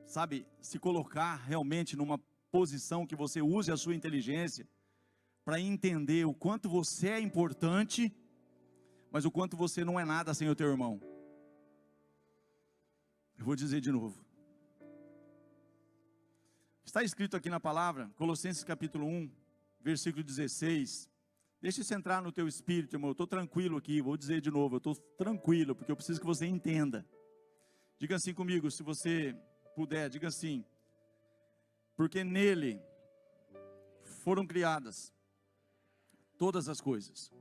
sabe se colocar realmente numa posição que você use a sua inteligência para entender o quanto você é importante, mas o quanto você não é nada sem o teu irmão. Eu vou dizer de novo. Está escrito aqui na palavra, Colossenses capítulo 1, versículo 16. Deixa isso entrar no teu espírito, irmão. Eu estou tranquilo aqui, vou dizer de novo, eu estou tranquilo, porque eu preciso que você entenda. Diga assim comigo: se você puder, diga assim: porque nele foram criadas todas as coisas.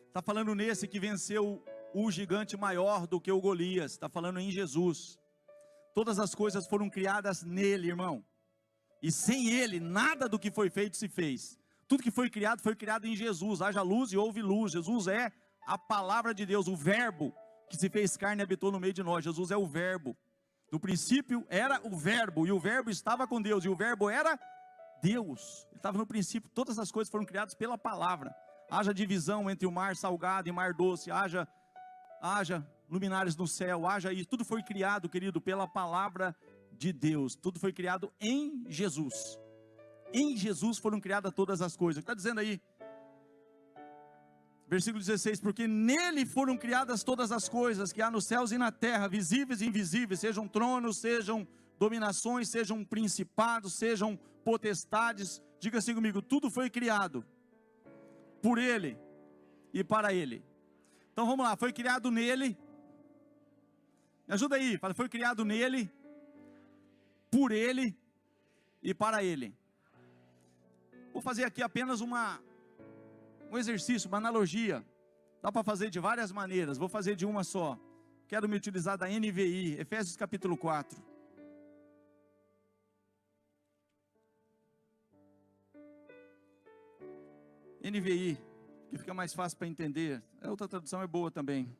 Está falando nesse que venceu o gigante maior do que o Golias. Está falando em Jesus. Todas as coisas foram criadas nele, irmão. E sem ele, nada do que foi feito se fez. Tudo que foi criado em Jesus. Haja luz e houve luz. Jesus é a palavra de Deus, o verbo que se fez carne e habitou no meio de nós. Jesus é o verbo. No princípio era o verbo, e o verbo estava com Deus, e o verbo era Deus. Ele estava no princípio. Todas as coisas foram criadas pela palavra. Haja divisão entre o mar salgado e o mar doce. Haja luminares no céu. Haja isso. Tudo foi criado, querido, pela palavra de Deus. Tudo foi criado em Jesus. Em Jesus foram criadas todas as coisas. Está dizendo aí, versículo 16: porque nele foram criadas todas as coisas que há nos céus e na terra, visíveis e invisíveis, sejam tronos, sejam dominações, sejam principados, sejam potestades. Diga assim comigo: tudo foi criado por ele e para ele. Então vamos lá, foi criado nele. Me ajuda aí, fala: foi criado nele, por ele e para ele. Vou fazer aqui apenas um exercício, uma analogia. Dá para fazer de várias maneiras, vou fazer de uma só. Quero me utilizar da NVI, Efésios capítulo 4. NVI, que fica mais fácil para entender. A outra tradução é boa também.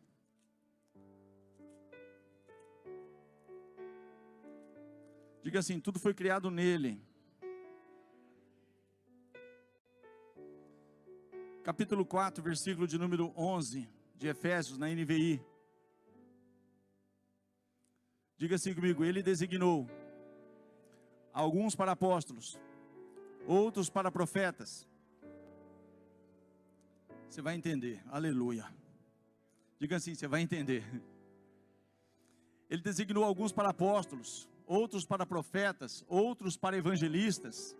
Diga assim: tudo foi criado nele. Capítulo 4, versículo de número 11 de Efésios, na NVI. Diga assim comigo: ele designou alguns para apóstolos, outros para profetas. Você vai entender, aleluia. Diga assim: você vai entender. Ele designou alguns para apóstolos, outros para profetas, outros para evangelistas.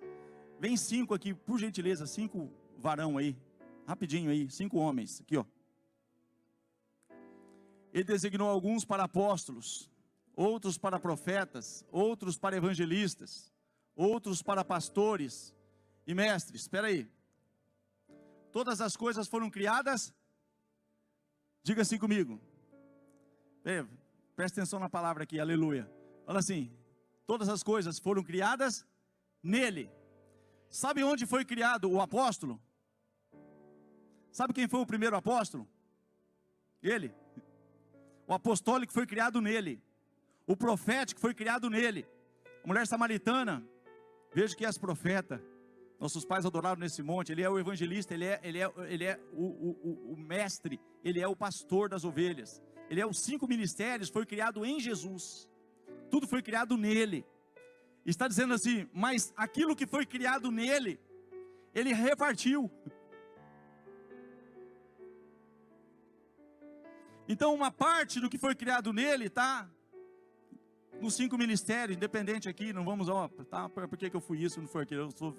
Vem 5 aqui, por gentileza, 5 varão aí. Rapidinho aí, 5 homens, aqui ó. Ele designou alguns para apóstolos, outros para profetas, outros para evangelistas, outros para pastores e mestres. Espera aí. Todas as coisas foram criadas. Diga assim comigo. Presta atenção na palavra aqui, aleluia. Fala assim: todas as coisas foram criadas nele. Sabe onde foi criado o apóstolo? Sabe quem foi o primeiro apóstolo? Ele. O apostólico foi criado nele. O profético foi criado nele. A mulher samaritana, veja que és profeta. Nossos pais adoraram nesse monte. Ele é o evangelista, ele é o mestre, ele é o pastor das ovelhas. Ele é os 5 ministérios, foi criado em Jesus. Tudo foi criado nele. Está dizendo assim: mas aquilo que foi criado nele, ele repartiu. Então uma parte do que foi criado nele está nos 5 ministérios, independente aqui, não vamos, tá, por que eu fui isso, não foi aquilo, eu sou...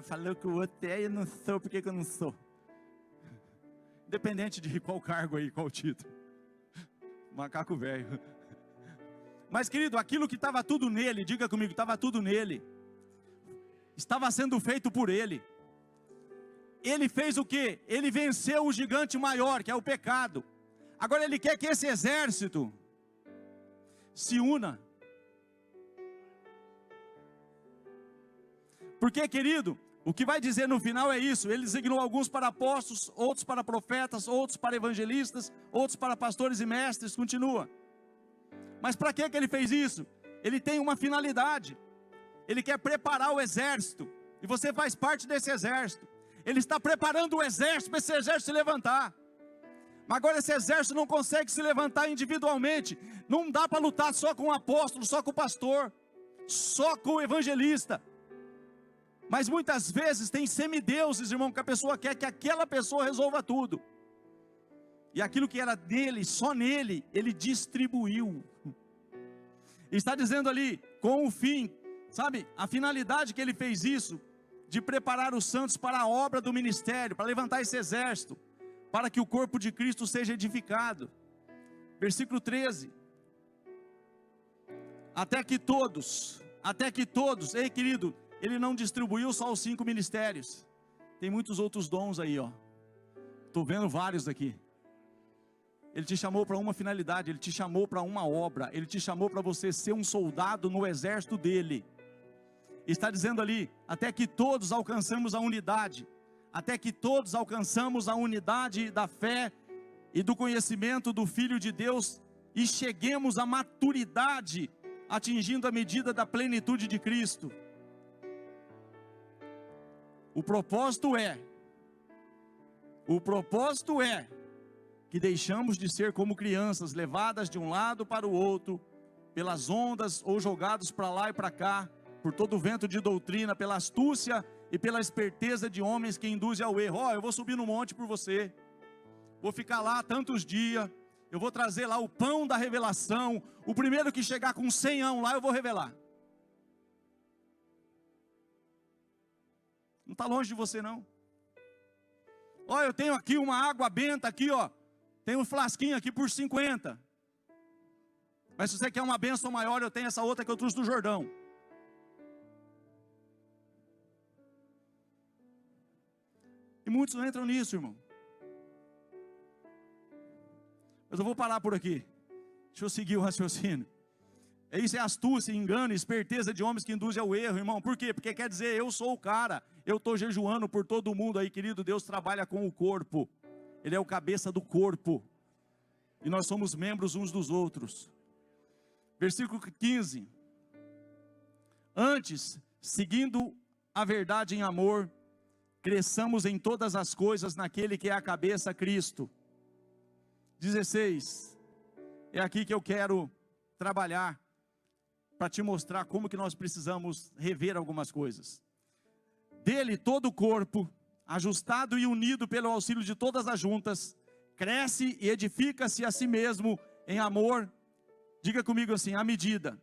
falou que o outro é e eu não sou, por que eu não sou? Independente de qual cargo aí, qual título. Macaco velho. Mas querido, aquilo que estava tudo nele, diga comigo, estava tudo nele. Estava sendo feito por ele. Ele fez o quê? Ele venceu o gigante maior, que é o pecado. Agora ele quer que esse exército se una. Porque, querido, o que vai dizer no final é isso: ele designou alguns para apóstolos, outros para profetas, outros para evangelistas, outros para pastores e mestres. Continua. Mas para que ele fez isso? Ele tem uma finalidade. Ele quer preparar o exército, e você faz parte desse exército. Ele está preparando o exército para esse exército se levantar. Mas agora esse exército não consegue se levantar individualmente. Não dá para lutar só com o apóstolo, só com o pastor, só com o evangelista. Mas muitas vezes tem semideuses, irmão, que a pessoa quer que aquela pessoa resolva tudo. E aquilo que era dele, só nele, ele distribuiu. Está dizendo ali, com o fim, sabe, a finalidade que ele fez isso, de preparar os santos para a obra do ministério, para levantar esse exército, para que o corpo de Cristo seja edificado. Versículo 13, até que todos, ei querido, Ele não distribuiu só os 5 ministérios, tem muitos outros dons aí, ó, estou vendo vários aqui. Ele te chamou para uma finalidade, Ele te chamou para uma obra, Ele te chamou para você ser um soldado no exército dEle. Está dizendo ali, até que todos alcançamos a unidade, até que todos alcançamos a unidade da fé e do conhecimento do Filho de Deus, e cheguemos à maturidade, atingindo a medida da plenitude de Cristo. O propósito é que deixamos de ser como crianças, levadas de um lado para o outro, pelas ondas, ou jogados para lá e para cá, por todo o vento de doutrina, pela astúcia e pela esperteza de homens que induzem ao erro. Eu vou subir no monte por você, vou ficar lá tantos dias, eu vou trazer lá o pão da revelação, o primeiro que chegar com 100 anos lá, eu vou revelar. Não está longe de você não. Eu tenho aqui uma água benta aqui, tem um flasquinho aqui por 50. Mas se você quer uma bênção maior, eu tenho essa outra que eu trouxe do Jordão. E muitos não entram nisso, irmão. Mas eu vou parar por aqui. Deixa eu seguir o raciocínio. Isso é astúcia, engano, esperteza de homens que induzem ao erro, irmão. Por quê? Porque quer dizer, eu sou o cara, eu estou jejuando por todo mundo aí, querido. Deus trabalha com o corpo. Ele é o cabeça do corpo. E nós somos membros uns dos outros. Versículo 15. Antes, seguindo a verdade em amor, cresçamos em todas as coisas naquele que é a cabeça, Cristo. 16. É aqui que eu quero trabalhar, para te mostrar como que nós precisamos rever algumas coisas. Dele todo o corpo, ajustado e unido pelo auxílio de todas as juntas, cresce e edifica-se a si mesmo em amor. Diga comigo assim, à medida.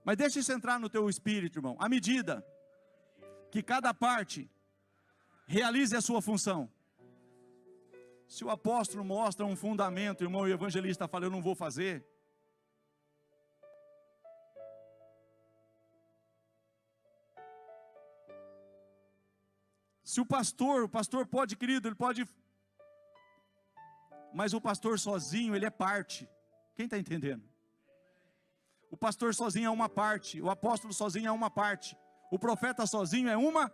Mas deixa isso entrar no teu espírito, irmão. À medida que cada parte realize a sua função. Se o apóstolo mostra um fundamento, irmão, e o evangelista fala, eu não vou fazer. Se o pastor pode, querido, ele pode, mas o pastor sozinho, ele é parte. Quem está entendendo? O pastor sozinho é uma parte, o apóstolo sozinho é uma parte, o profeta sozinho é uma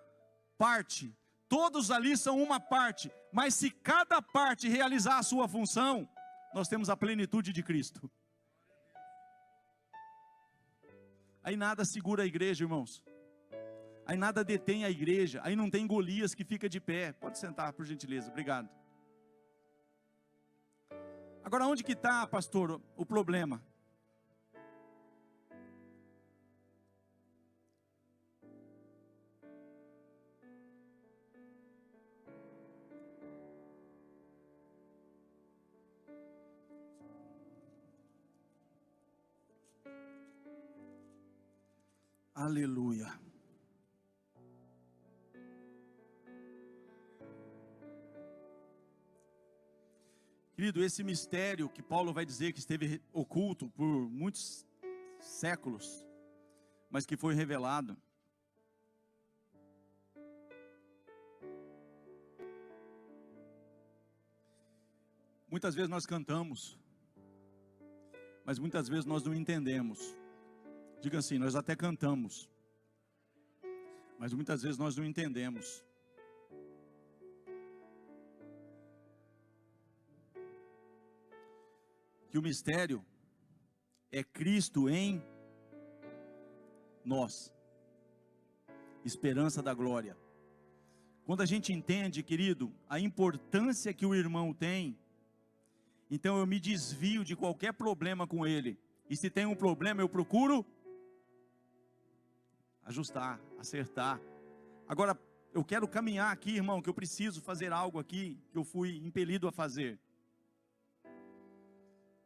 parte. Todos ali são uma parte, mas se cada parte realizar a sua função, nós temos a plenitude de Cristo. Aí nada segura a igreja, irmãos. Aí nada detém a igreja, aí não tem Golias que fica de pé. Pode sentar, por gentileza, obrigado. Agora, onde que está, pastor, o problema? Aleluia. Querido, esse mistério que Paulo vai dizer que esteve oculto por muitos séculos, mas que foi revelado. Muitas vezes nós cantamos, mas muitas vezes nós não entendemos. Diga assim, nós até cantamos, mas muitas vezes nós não entendemos. Que o mistério é Cristo em nós, esperança da glória. Quando a gente entende, querido, a importância que o irmão tem, então eu me desvio de qualquer problema com ele, e se tem um problema eu procuro ajustar, acertar. Agora, eu quero caminhar aqui, irmão, que eu preciso fazer algo aqui, que eu fui impelido a fazer.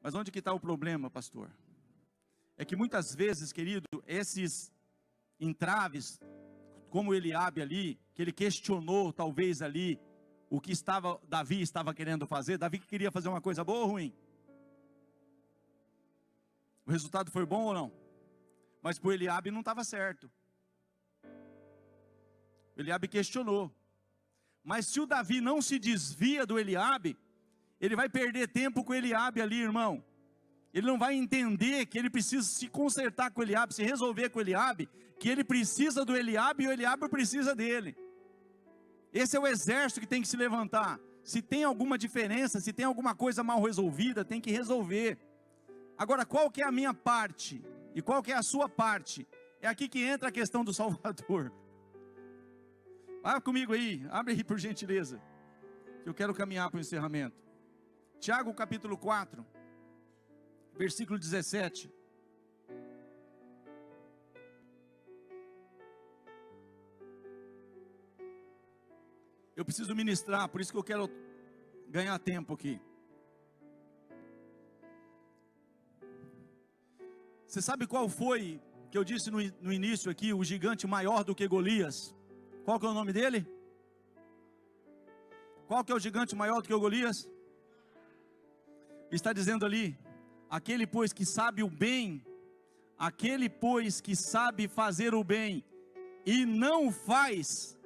Mas onde que está o problema, pastor? É que muitas vezes, querido, esses entraves, como Eliabe ali, que ele questionou talvez ali, o que Davi estava querendo fazer. Davi queria fazer uma coisa boa ou ruim? O resultado foi bom ou não? Mas para o Eliabe não estava certo. O Eliabe questionou. Mas se o Davi não se desvia do Eliabe, ele vai perder tempo com o Eliabe ali, irmão. Ele não vai entender que ele precisa se consertar com o Eliabe, se resolver com o Eliabe, que ele precisa do Eliabe e o Eliabe precisa dele. Esse é o exército que tem que se levantar. Se tem alguma diferença, se tem alguma coisa mal resolvida, tem que resolver. Agora, qual que é a minha parte? E qual que é a sua parte? É aqui que entra a questão do Salvador. Vai comigo aí, abre aí por gentileza, que eu quero caminhar para o encerramento. Tiago capítulo 4, versículo 17. Eu preciso ministrar, por isso que eu quero ganhar tempo aqui. Você sabe qual foi, que eu disse no início aqui, o gigante maior do que Golias? Qual que é o nome dele? Qual que é o gigante maior do que o Golias? Está dizendo ali, aquele pois que sabe o bem, aquele pois que sabe fazer o bem e não o faz.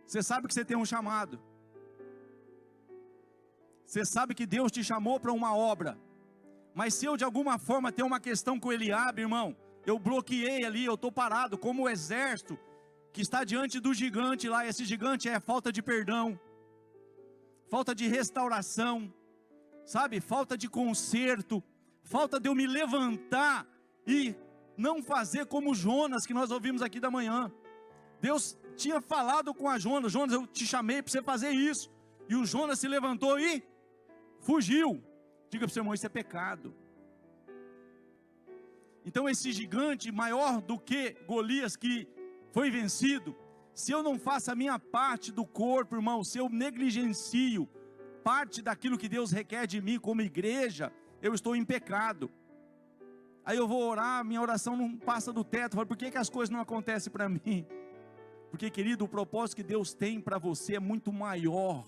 Você sabe que você tem um chamado. Você sabe que Deus te chamou para uma obra. Mas se eu de alguma forma tenho uma questão com Eliabe, irmão, eu bloqueei ali, eu estou parado como o exército que está diante do gigante lá. Esse gigante é falta de perdão, falta de restauração, sabe, falta de conserto, falta de eu me levantar e não fazer como Jonas, que nós ouvimos aqui da manhã. Deus tinha falado com a Jonas: Jonas, eu te chamei para você fazer isso, e o Jonas se levantou e fugiu. Diga para o seu irmão, isso é pecado. Então esse gigante maior do que Golias, que foi vencido, se eu não faço a minha parte do corpo, irmão, se eu negligencio parte daquilo que Deus requer de mim como igreja, eu estou em pecado. Aí eu vou orar, minha oração não passa do teto. Por que as coisas não acontecem para mim? Porque, querido, o propósito que Deus tem para você é muito maior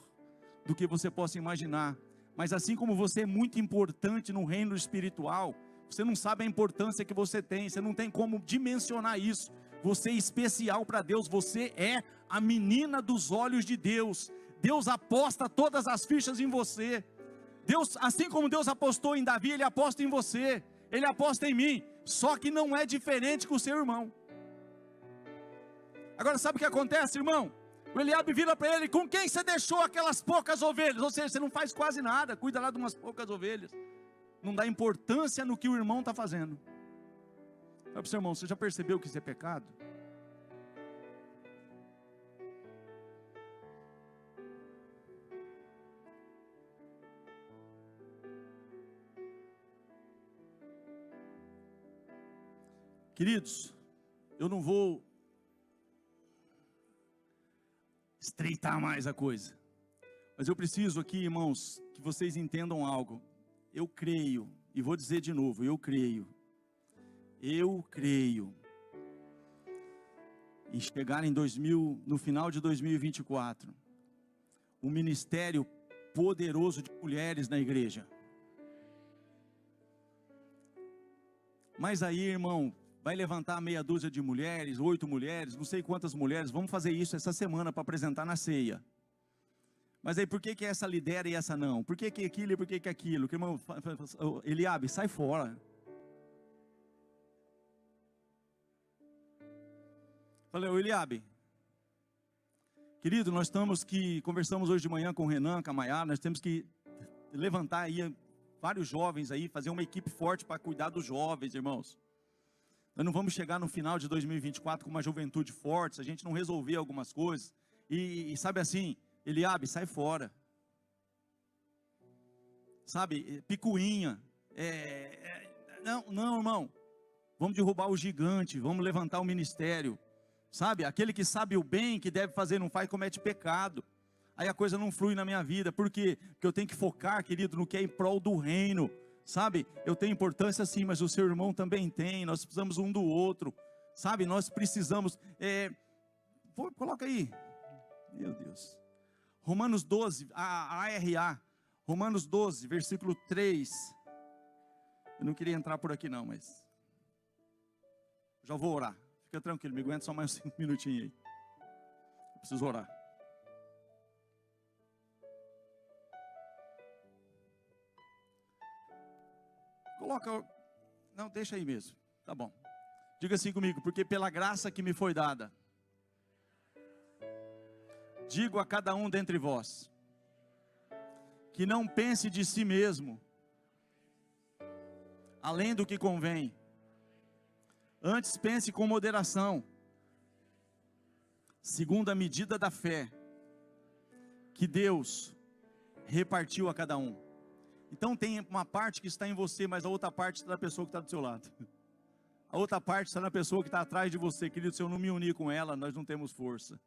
do que você possa imaginar. Mas assim como você é muito importante no reino espiritual, você não sabe a importância que você tem, você não tem como dimensionar isso. Você é especial para Deus, você é a menina dos olhos de Deus. Deus aposta todas as fichas em você. Deus, assim como Deus apostou em Davi, Ele aposta em você, Ele aposta em mim. Só que não é diferente com o seu irmão. Agora sabe o que acontece, irmão? O Eliabe vira para ele: com quem você deixou aquelas poucas ovelhas? Ou seja, você não faz quase nada, cuida lá de umas poucas ovelhas. Não dá importância no que o irmão está fazendo. Fala para o seu irmão: você já percebeu que isso é pecado? Queridos, eu não vou estreitar mais a coisa, mas eu preciso aqui, irmãos, que vocês entendam algo. Eu creio, e vou dizer de novo, eu creio em chegar no final de 2024, um ministério poderoso de mulheres na igreja. Mas aí, irmão, vai levantar meia dúzia de mulheres, 8 mulheres, não sei quantas mulheres, vamos fazer isso essa semana para apresentar na ceia. Mas aí por que essa lidera e essa não? Por que aquilo e por que aquilo? Que, irmão, Eliabe, sai fora. Falei: Eliabe, querido, nós conversamos hoje de manhã com o Renan, com a Maiara, nós temos que levantar aí vários jovens aí, fazer uma equipe forte para cuidar dos jovens, irmãos. Nós não vamos chegar no final de 2024 com uma juventude forte, se a gente não resolver algumas coisas. E sabe assim, Eliabe, sai fora. Sabe, picuinha. Não, irmão. Vamos derrubar o gigante, vamos levantar o ministério. Sabe, aquele que sabe o bem, que deve fazer, não faz, comete pecado. Aí a coisa não flui na minha vida. Por quê? Porque eu tenho que focar, querido, no que é em prol do reino. Sabe, eu tenho importância sim, mas o seu irmão também tem. Nós precisamos um do outro. Sabe, nós precisamos. Coloca aí. Meu Deus. Romanos 12, a ARA. Romanos 12, versículo 3. Eu não queria entrar por aqui não, mas já vou orar. Fica tranquilo, me aguenta só mais 5 minutinhos aí. Eu preciso orar. Coloca, não, deixa aí mesmo, tá bom. Diga assim comigo, porque pela graça que me foi dada, digo a cada um dentre vós, que não pense de si mesmo, além do que convém, antes pense com moderação, segundo a medida da fé, que Deus repartiu a cada um. Então tem uma parte que está em você, mas a outra parte está na pessoa que está do seu lado. A outra parte está na pessoa que está atrás de você. Querido, se eu não me unir com ela, nós não temos força.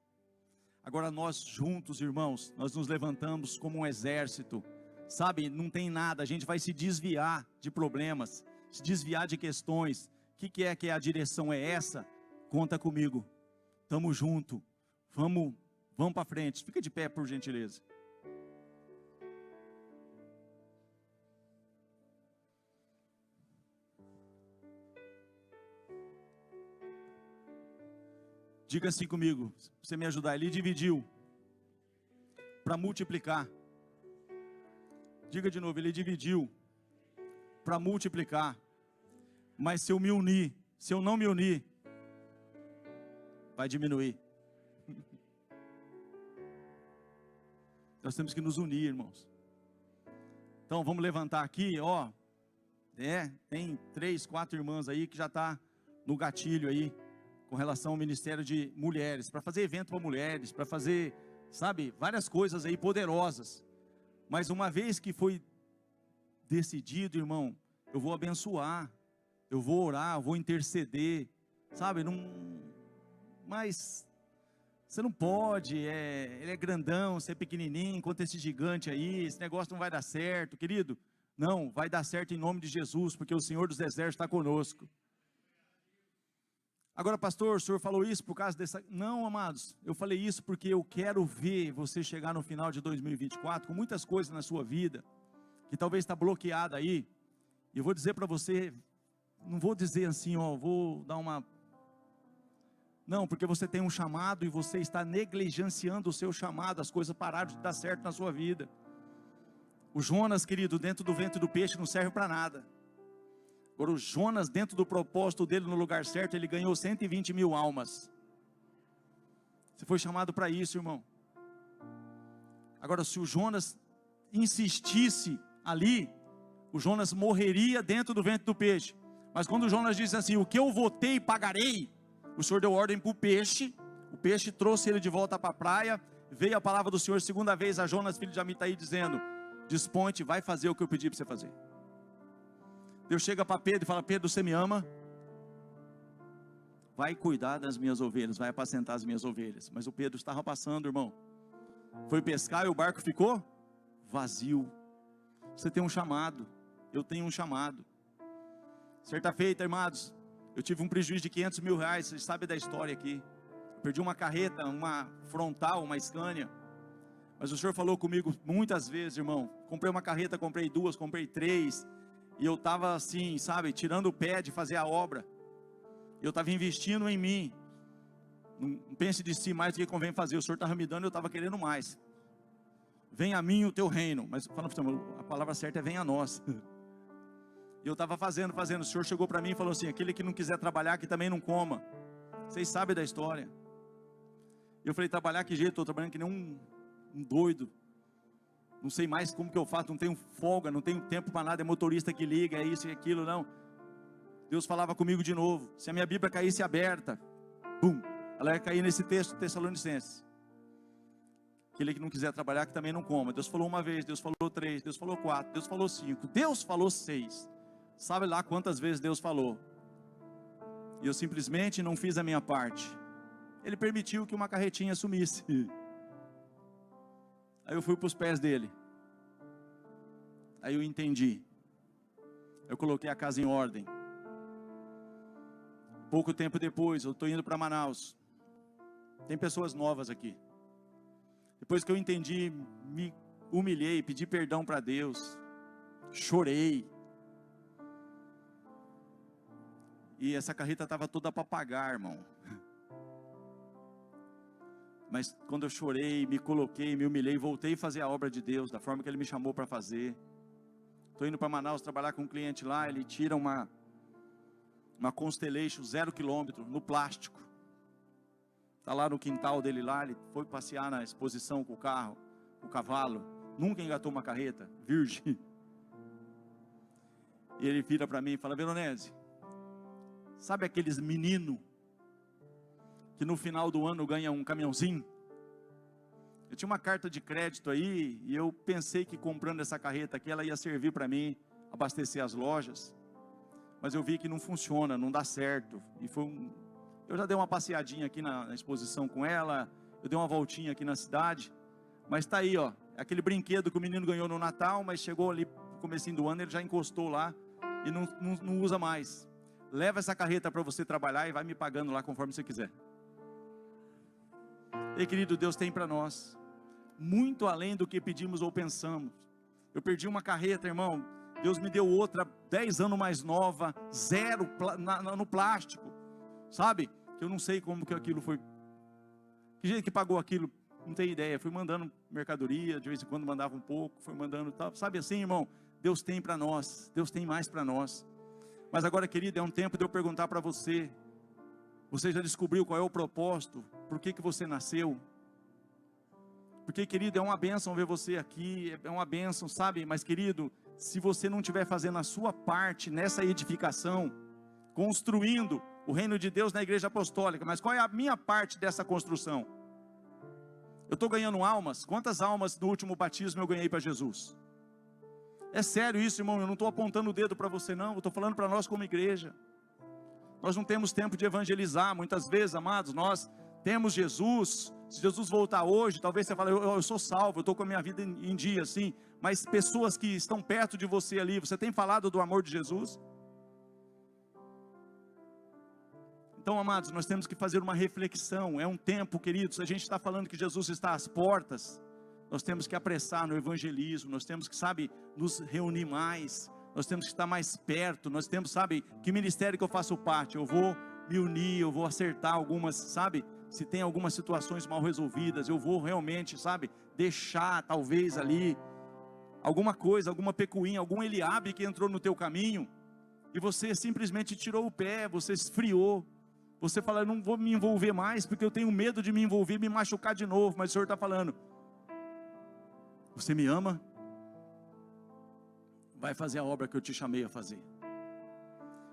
Agora nós juntos, irmãos, nós nos levantamos como um exército. Sabe, não tem nada, a gente vai se desviar de problemas, se desviar de questões. O que é a direção é essa? Conta comigo. Tamo junto. Vamos para frente. Fica de pé, por gentileza. Diga assim comigo, se você me ajudar. Ele dividiu para multiplicar. Diga de novo, ele dividiu para multiplicar. Mas se eu me unir, se eu não me unir, vai diminuir. Nós temos que nos unir, irmãos. Então vamos levantar aqui, ó. Tem 3, 4 irmãs aí que já está no gatilho aí, com relação ao ministério de mulheres, para fazer evento para mulheres, para fazer, sabe, várias coisas aí poderosas. Mas uma vez que foi decidido, irmão, eu vou abençoar, eu vou orar, eu vou interceder, sabe, mas você não pode, ele é grandão, você é pequenininho, enquanto esse gigante aí, esse negócio não vai dar certo, querido. Não, vai dar certo em nome de Jesus, porque o Senhor dos Exércitos está conosco. Agora, pastor, o senhor falou isso por causa dessa... Não, amados, eu falei isso porque eu quero ver você chegar no final de 2024 com muitas coisas na sua vida, que talvez está bloqueada aí. E eu vou dizer para você, não vou dizer assim, ó, vou dar uma... Não, porque você tem um chamado e você está negligenciando o seu chamado, as coisas pararam de dar certo na sua vida. O Jonas, querido, dentro do ventre do peixe não serve para nada. Agora o Jonas, dentro do propósito dele no lugar certo, ele ganhou 120 mil almas. Você foi chamado para isso, irmão. Agora, se o Jonas insistisse ali, o Jonas morreria dentro do ventre do peixe. Mas quando o Jonas disse assim, o que eu votei pagarei, o Senhor deu ordem para o peixe trouxe ele de volta para a praia, veio a palavra do Senhor segunda vez a Jonas, filho de Amitai, dizendo, desponte, vai fazer o que eu pedi para você fazer. Deus chega para Pedro e fala, Pedro, você me ama? Vai cuidar das minhas ovelhas, vai apacentar as minhas ovelhas. Mas o Pedro estava passando, irmão. Foi pescar e o barco ficou vazio. Você tem um chamado, eu tenho um chamado. Certa feita, irmãos, eu tive um prejuízo de 500 mil reais, vocês sabem da história aqui. Perdi uma carreta, uma frontal, uma Scania. Mas o Senhor falou comigo muitas vezes, irmão. Comprei uma carreta, comprei 2, comprei 3. E eu estava assim, sabe, tirando o pé de fazer a obra. Eu estava investindo em mim. Não pense de si mais do que convém fazer. O Senhor estava me dando e eu estava querendo mais. Venha a mim o teu reino. Mas falando para você, a palavra certa é venha a nós. E eu estava fazendo. O Senhor chegou para mim e falou assim, aquele que não quiser trabalhar, que também não coma. Vocês sabem da história. Eu falei, trabalhar que jeito? Estou trabalhando que nem um doido. Não sei mais como que eu faço, não tenho folga, não tenho tempo para nada, é motorista que liga, é isso e aquilo, não. Deus falava comigo de novo, se a minha Bíblia caísse aberta, bum, ela ia cair nesse texto, Tessalonicenses. Aquele que não quiser trabalhar, que também não coma. Deus falou uma vez, Deus falou 3, Deus falou 4, Deus falou 5, Deus falou 6. Sabe lá quantas vezes Deus falou? E eu simplesmente não fiz a minha parte. Ele permitiu que uma carretinha sumisse. Aí eu fui para os pés dele. Aí eu entendi. Eu coloquei a casa em ordem. Pouco tempo depois, eu estou indo para Manaus. Tem pessoas novas aqui. Depois que eu entendi, me humilhei, pedi perdão para Deus. Chorei. E essa carreta estava toda para pagar, irmão. Mas quando eu chorei, me coloquei, me humilhei, voltei a fazer a obra de Deus, da forma que Ele me chamou para fazer. Estou indo para Manaus trabalhar com um cliente lá, ele tira uma Constellation 0 km no plástico. Está lá no quintal dele lá, ele foi passear na exposição com o carro, o cavalo, nunca engatou uma carreta, virgem. E ele vira para mim e fala: Veronese, sabe aqueles meninos que no final do ano ganham um caminhãozinho? Eu tinha uma carta de crédito aí, e eu pensei que comprando essa carreta aqui, ela ia servir para mim, abastecer as lojas. Mas eu vi que não funciona, não dá certo. E eu já dei uma passeadinha aqui na exposição com ela, eu dei uma voltinha aqui na cidade. Mas está aí, ó, aquele brinquedo que o menino ganhou no Natal, mas chegou ali no comecinho do ano, ele já encostou lá e não usa mais. Leva essa carreta para você trabalhar e vai me pagando lá conforme você quiser. E querido, Deus tem para nós muito além do que pedimos ou pensamos. Eu perdi uma carreta, irmão, Deus me deu outra 10 anos mais nova, zero no plástico, sabe? Que eu não sei como que aquilo foi, que gente que pagou aquilo, não tem ideia. Fui mandando mercadoria, de vez em quando mandava um pouco, fui mandando tal, sabe assim, irmão? Deus tem para nós, Deus tem mais para nós. Mas agora, querido, é um tempo de eu perguntar para você: você já descobriu qual é o propósito? Por que você nasceu? Porque, querido, é uma bênção ver você aqui, é uma bênção, sabe? Mas, querido, se você não estiver fazendo a sua parte nessa edificação, construindo o reino de Deus na igreja apostólica, mas qual é a minha parte dessa construção? Eu estou ganhando almas? Quantas almas no último batismo eu ganhei para Jesus? É sério isso, irmão, eu não estou apontando o dedo para você não, eu estou falando para nós como igreja. Nós não temos tempo de evangelizar, muitas vezes, amados, nós temos Jesus. Se Jesus voltar hoje, talvez você fale: eu sou salvo, eu estou com a minha vida em dia, sim. Mas pessoas que estão perto de você ali, você tem falado do amor de Jesus? Então, amados, nós temos que fazer uma reflexão. É um tempo, queridos, a gente está falando que Jesus está às portas. Nós temos que apressar no evangelismo, nós temos que, sabe, nos reunir mais, nós temos que estar mais perto, nós temos, sabe, que ministério que eu faço parte? Eu vou me unir, eu vou acertar algumas, sabe, se tem algumas situações mal resolvidas, eu vou realmente, sabe, deixar talvez ali alguma coisa, alguma pecuinha, algum Eliabe que entrou no teu caminho, e você simplesmente tirou o pé, você esfriou, você fala: eu não vou me envolver mais, porque eu tenho medo de me envolver e me machucar de novo. Mas o Senhor está falando: você me ama? Vai fazer a obra que eu te chamei a fazer.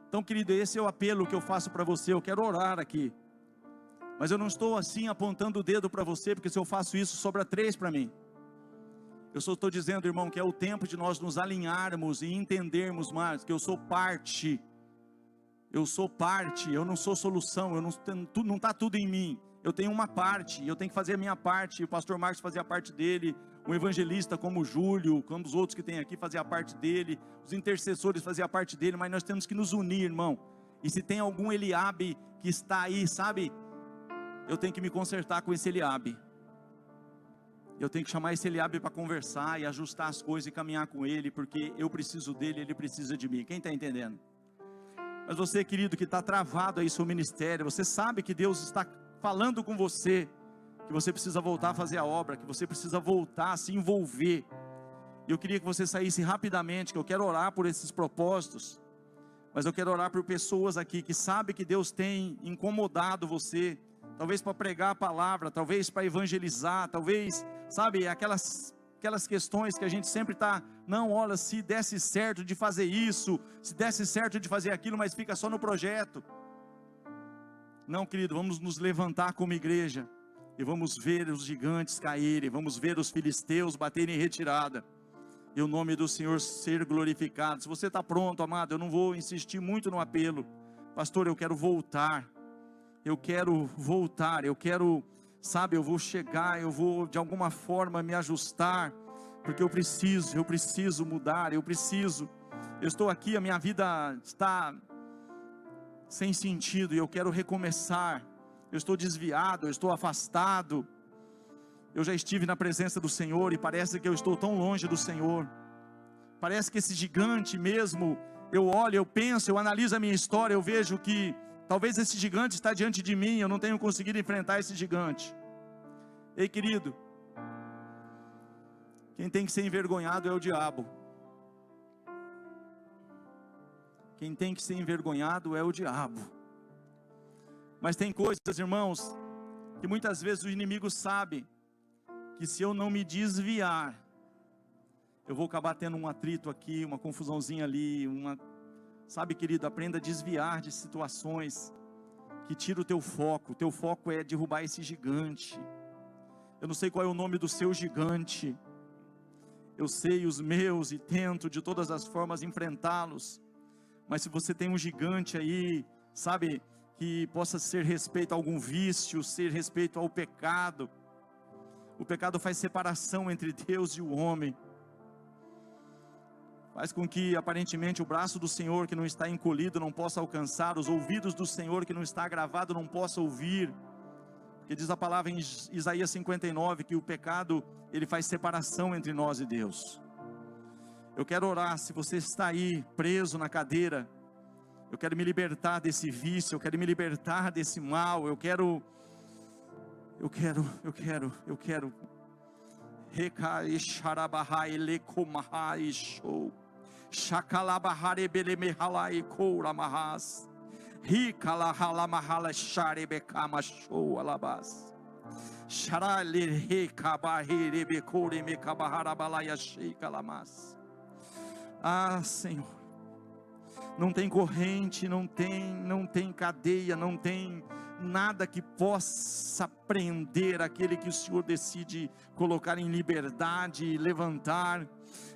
Então, querido, esse é o apelo que eu faço para você. Eu quero orar aqui, mas eu não estou assim apontando o dedo para você, porque se eu faço isso, sobra 3 para mim. Eu só estou dizendo, irmão, que é o tempo de nós nos alinharmos e entendermos mais que eu sou parte. Eu sou parte, eu não sou solução, não está tudo em mim. Eu tenho uma parte, eu tenho que fazer a minha parte. O pastor Marcos fazia a parte dele, um evangelista como o Júlio, como os outros que tem aqui, fazia a parte dele, os intercessores faziam a parte dele, mas nós temos que nos unir, irmão. E se tem algum Eliabe que está aí, sabe, eu tenho que me consertar com esse Eliabe. Eu tenho que chamar esse Eliabe para conversar e ajustar as coisas e caminhar com ele, porque eu preciso dele, ele precisa de mim. Quem está entendendo? Mas você, querido, que está travado aí seu ministério, você sabe que Deus está falando com você, que você precisa voltar a fazer a obra, que você precisa voltar a se envolver. E eu queria que você saísse rapidamente, que eu quero orar por esses propósitos, mas eu quero orar por pessoas aqui que sabem que Deus tem incomodado você, talvez para pregar a palavra, talvez para evangelizar, talvez, sabe, aquelas questões que a gente sempre está: não, olha, se desse certo de fazer isso, se desse certo de fazer aquilo, mas fica só no projeto. Não, querido, vamos nos levantar como igreja, e vamos ver os gigantes caírem, vamos ver os filisteus baterem em retirada, e o nome do Senhor ser glorificado. Se você está pronto, amado, eu não vou insistir muito no apelo. Pastor, eu quero voltar, eu quero, sabe, eu vou chegar, eu vou de alguma forma me ajustar, porque eu preciso mudar, eu estou aqui, a minha vida está sem sentido, e eu quero recomeçar, eu estou desviado, eu estou afastado, eu já estive na presença do Senhor, e parece que eu estou tão longe do Senhor, parece que esse gigante mesmo, eu olho, eu penso, eu analiso a minha história, eu vejo que talvez esse gigante está diante de mim, eu não tenho conseguido enfrentar esse gigante. Ei, querido, quem tem que ser envergonhado é o diabo. Quem tem que ser envergonhado é o diabo. Mas tem coisas, irmãos, que muitas vezes o inimigo sabe que se eu não me desviar, eu vou acabar tendo um atrito aqui, uma confusãozinha ali, sabe, querido, aprenda a desviar de situações que tiram o teu foco é derrubar esse gigante. Eu não sei qual é o nome do seu gigante, eu sei os meus e tento de todas as formas enfrentá-los, mas se você tem um gigante aí, sabe, que possa ser respeito a algum vício, ser respeito ao pecado, o pecado faz separação entre Deus e o homem, faz com que aparentemente o braço do Senhor que não está encolhido não possa alcançar, os ouvidos do Senhor que não está agravado não possa ouvir, porque diz a palavra em Isaías 59, que o pecado, ele faz separação entre nós e Deus. Eu quero orar, se você está aí preso na cadeira, eu quero me libertar desse vício, eu quero me libertar desse mal, eu quero, ah, Senhor, não tem corrente, não tem cadeia, não tem nada que possa prender aquele que o Senhor decide colocar em liberdade e levantar.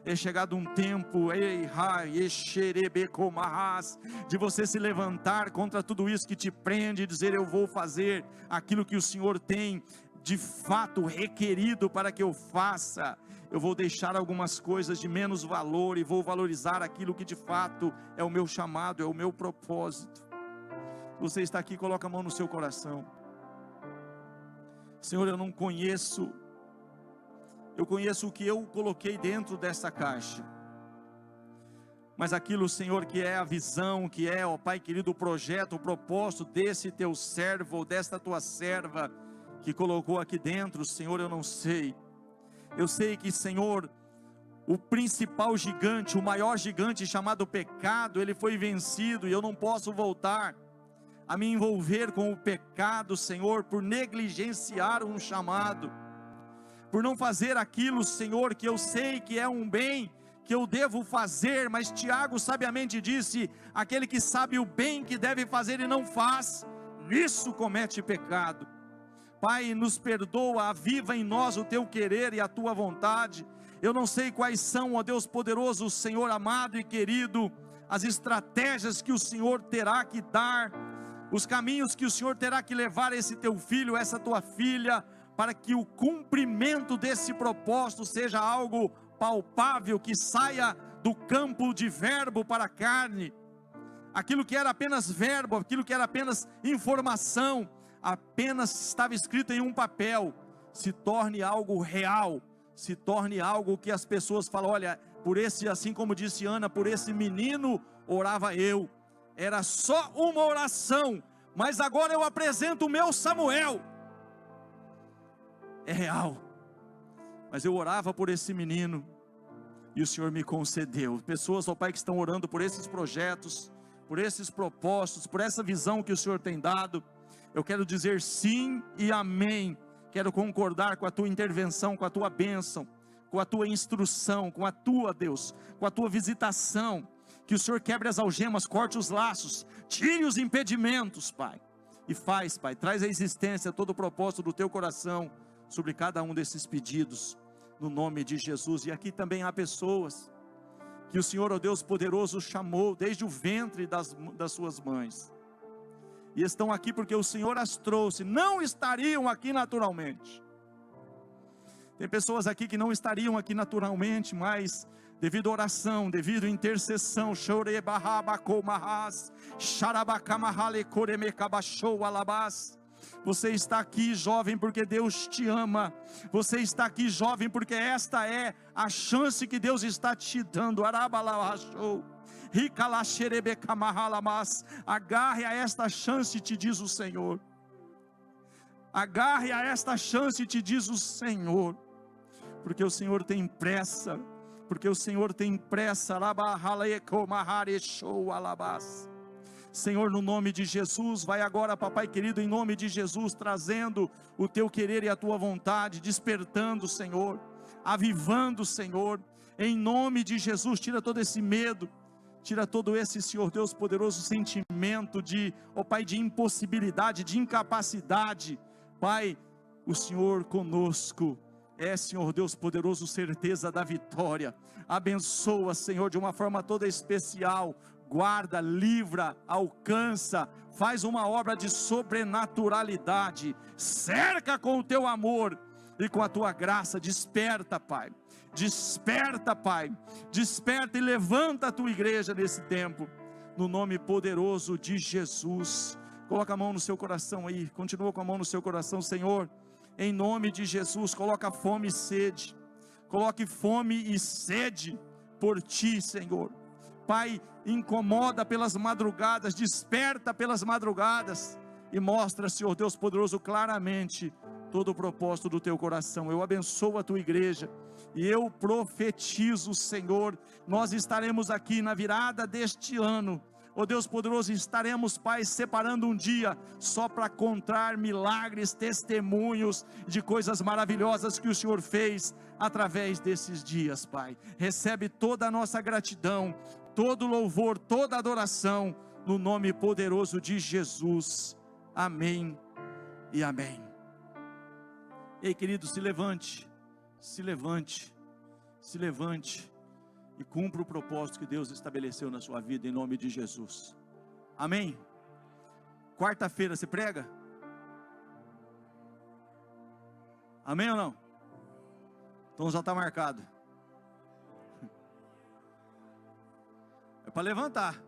É chegado um tempo, de você se levantar contra tudo isso que te prende e dizer: eu vou fazer aquilo que o Senhor tem de fato requerido para que eu faça. Eu vou deixar algumas coisas de menos valor e vou valorizar aquilo que de fato é o meu chamado, é o meu propósito. Você está aqui, coloca a mão no seu coração. Senhor, eu não conheço, eu conheço o que eu coloquei dentro dessa caixa, mas aquilo, Senhor, que é a visão, que é, ó Pai querido, o projeto, o propósito desse teu servo, ou desta tua serva, que colocou aqui dentro, Senhor, eu não sei. Eu sei que, Senhor, o principal gigante, o maior gigante chamado pecado, ele foi vencido, e eu não posso voltar a me envolver com o pecado, Senhor, por negligenciar um chamado, por não fazer aquilo, Senhor, que eu sei que é um bem, que eu devo fazer, mas Tiago sabiamente disse: aquele que sabe o bem que deve fazer e não faz, nisso comete pecado. Pai, nos perdoa, aviva em nós o teu querer e a tua vontade. Eu não sei quais são, ó Deus poderoso, Senhor amado e querido, as estratégias que o Senhor terá que dar, os caminhos que o Senhor terá que levar esse teu filho, essa tua filha, para que o cumprimento desse propósito seja algo palpável, que saia do campo de verbo para a carne. Aquilo que era apenas verbo, aquilo que era apenas informação, apenas estava escrito em um papel, se torne algo real, se torne algo que as pessoas falam: olha, por esse, assim como disse Ana, por esse menino orava eu. Era só uma oração, mas agora eu apresento o meu Samuel. É real, mas eu orava por esse menino, e o Senhor me concedeu. Pessoas, ó Pai, que estão orando por esses projetos, por esses propósitos, por essa visão que o Senhor tem dado, eu quero dizer sim e amém. Quero concordar com a tua intervenção, com a tua bênção, com a tua instrução, com a tua, Deus, com a tua visitação. Que o Senhor quebre as algemas, corte os laços, tire os impedimentos, Pai. E faz, Pai, traz à existência todo o propósito do teu coração sobre cada um desses pedidos, no nome de Jesus. E aqui também há pessoas que o Senhor, ó Deus poderoso, chamou desde o ventre das suas mães, e estão aqui porque o Senhor as trouxe, não estariam aqui naturalmente. Tem pessoas aqui que não estariam aqui naturalmente, mas devido à oração, devido à intercessão, você está aqui, jovem, porque Deus te ama. Você está aqui, jovem, porque esta é a chance que Deus está te dando. Agarre a esta chance, te diz o Senhor. Agarre a esta chance, te diz o Senhor. Porque o Senhor tem pressa. Porque o Senhor tem pressa. Senhor, no nome de Jesus, vai agora, papai querido, em nome de Jesus, trazendo o teu querer e a tua vontade, despertando, Senhor, avivando, Senhor, em nome de Jesus. Tira todo esse medo, tira todo esse, Senhor Deus poderoso, sentimento de, ó Pai, de impossibilidade, de incapacidade. Pai, o Senhor conosco é, Senhor Deus poderoso, certeza da vitória. Abençoa, Senhor, de uma forma toda especial. Guarda, livra, alcança, faz uma obra de sobrenaturalidade, cerca com o teu amor e com a tua graça. Desperta, Pai, desperta, Pai, desperta e levanta a tua igreja nesse tempo, no nome poderoso de Jesus. Coloca a mão no seu coração aí, continua com a mão no seu coração. Senhor, em nome de Jesus, coloca fome e sede, coloque fome e sede por ti, Senhor. Pai, incomoda pelas madrugadas, desperta pelas madrugadas, e mostra, Senhor Deus poderoso, claramente, todo o propósito do teu coração. Eu abençoo a tua igreja, e eu profetizo, Senhor, nós estaremos aqui na virada deste ano, ó Deus poderoso, estaremos, Pai, separando um dia, só para contar milagres, testemunhos, de coisas maravilhosas que o Senhor fez, através desses dias, Pai. Recebe toda a nossa gratidão, todo louvor, toda adoração, no nome poderoso de Jesus, amém e amém. Ei, querido, se levante, se levante, se levante, e cumpra o propósito que Deus estabeleceu na sua vida, em nome de Jesus, amém. Quarta-feira você prega? Amém ou não? Então já está marcado. É para levantar.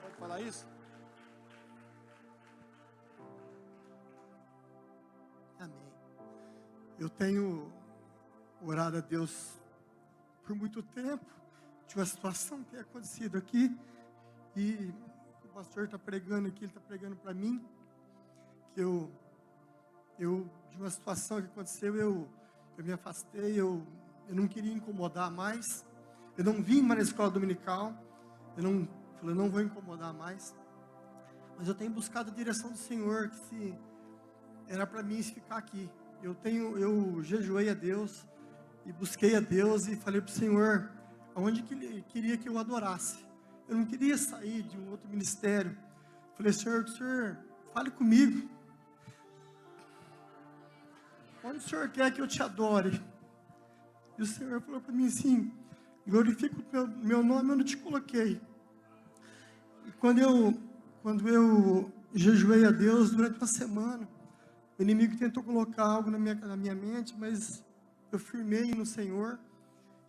Pode falar isso? Amém. Eu tenho orado a Deus por muito tempo de uma situação que tem acontecido aqui. E o pastor está pregando aqui, ele está pregando para mim, que eu de uma situação que aconteceu, eu me afastei, eu não queria incomodar mais, eu não vim mais na escola dominical, falei, não vou incomodar mais, mas eu tenho buscado a direção do Senhor, que se era para mim ficar aqui. Eu jejuei a Deus, e busquei a Deus, e falei para o Senhor, aonde que Ele queria que eu adorasse. Eu não queria sair de um outro ministério. Falei, Senhor, fale comigo. Onde o Senhor quer que eu te adore? E o Senhor falou para mim assim, glorifica o meu nome onde eu te coloquei. E quando eu jejuei a Deus durante uma semana, o inimigo tentou colocar algo na minha mente, mas eu firmei no Senhor.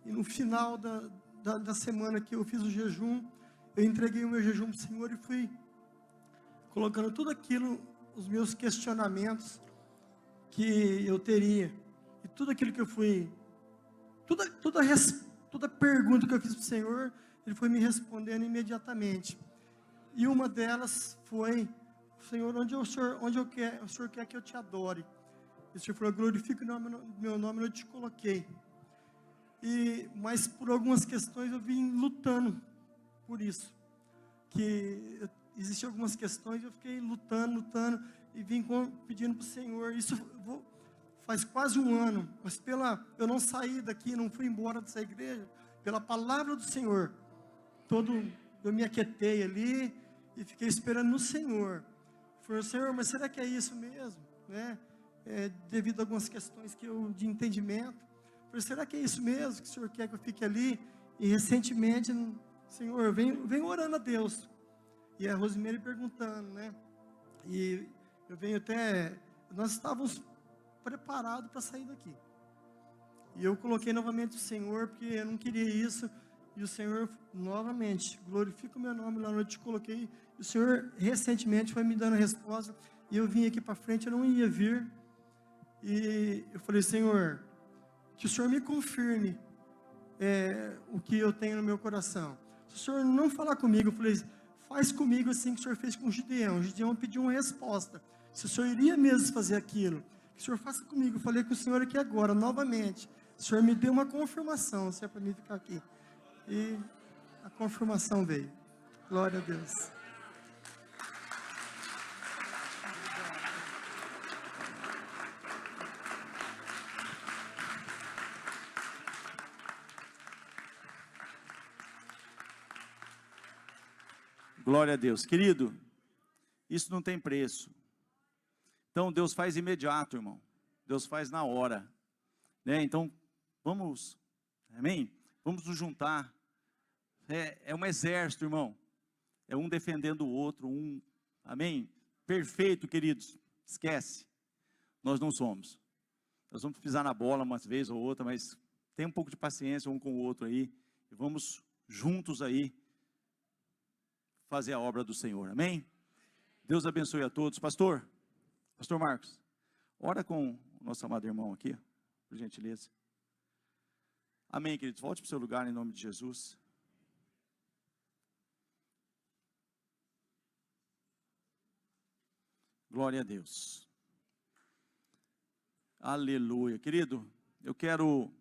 E no final da semana que eu fiz o jejum, eu entreguei o meu jejum para o Senhor e fui colocando tudo aquilo, os meus questionamentos que eu teria, e tudo aquilo que eu fui, toda pergunta que eu fiz para o Senhor, Ele foi me respondendo imediatamente. E uma delas foi, Senhor, onde o Senhor quer que eu te adore? E o Senhor falou, glorifique o meu nome onde eu te coloquei. Mas por algumas questões eu vim lutando por isso, que existiam algumas questões, eu fiquei lutando, e vim pedindo para o Senhor. Isso faz quase um ano, mas eu não saí daqui, não fui embora dessa igreja, pela palavra do Senhor, eu me aquietei ali, e fiquei esperando no Senhor. Falei, Senhor, mas será que é isso mesmo? Né? Devido a algumas questões de entendimento, falei, será que é isso mesmo, que o Senhor quer que eu fique ali? E recentemente, Senhor, eu venho orando a Deus, e a Rosimeire perguntando, né, e eu venho nós estávamos preparados para sair daqui, e eu coloquei novamente o Senhor, porque eu não queria isso, E o Senhor, novamente, glorifica o meu nome lá onde eu te coloquei. E o Senhor, recentemente, foi me dando resposta. E eu vim aqui para frente, eu não ia vir. E eu falei, Senhor, que o Senhor me confirme o que eu tenho no meu coração. Se o Senhor não falar comigo, eu falei, faz comigo assim que o Senhor fez com o Gideão. O Gideão pediu uma resposta. Se o Senhor iria mesmo fazer aquilo, que o Senhor faça comigo. Eu falei com o Senhor aqui agora, novamente. O Senhor me deu uma confirmação, se é para mim ficar aqui. E a confirmação veio. Glória a Deus. Glória a Deus. Querido, isso não tem preço. Então Deus faz imediato, irmão. Deus faz na hora. Né? Então, vamos, amém? Vamos nos juntar. É um exército, irmão. É um defendendo o outro, amém? Perfeito, queridos. Esquece. Nós não somos. Nós vamos pisar na bola umas vezes ou outra, mas tem um pouco de paciência um com o outro aí. E vamos juntos aí fazer a obra do Senhor, amém? Deus abençoe a todos. Pastor Marcos, ora com o nosso amado irmão aqui, por gentileza. Amém, queridos, volte para o seu lugar em nome de Jesus. Glória a Deus. Aleluia. Querido, eu quero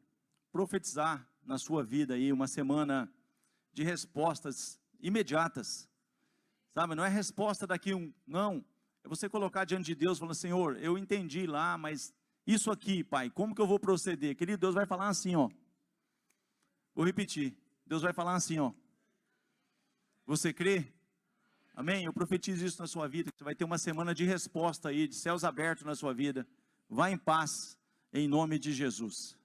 profetizar na sua vida aí uma semana de respostas imediatas. Sabe, não é resposta daqui não, é você colocar diante de Deus, falando, Senhor, eu entendi lá, mas isso aqui, Pai, como que eu vou proceder? Querido, Deus vai falar assim, ó, vou repetir, Deus vai falar assim, ó, você crê? Amém? Eu profetizo isso na sua vida, que você vai ter uma semana de resposta aí, de céus abertos na sua vida, vá em paz, em nome de Jesus.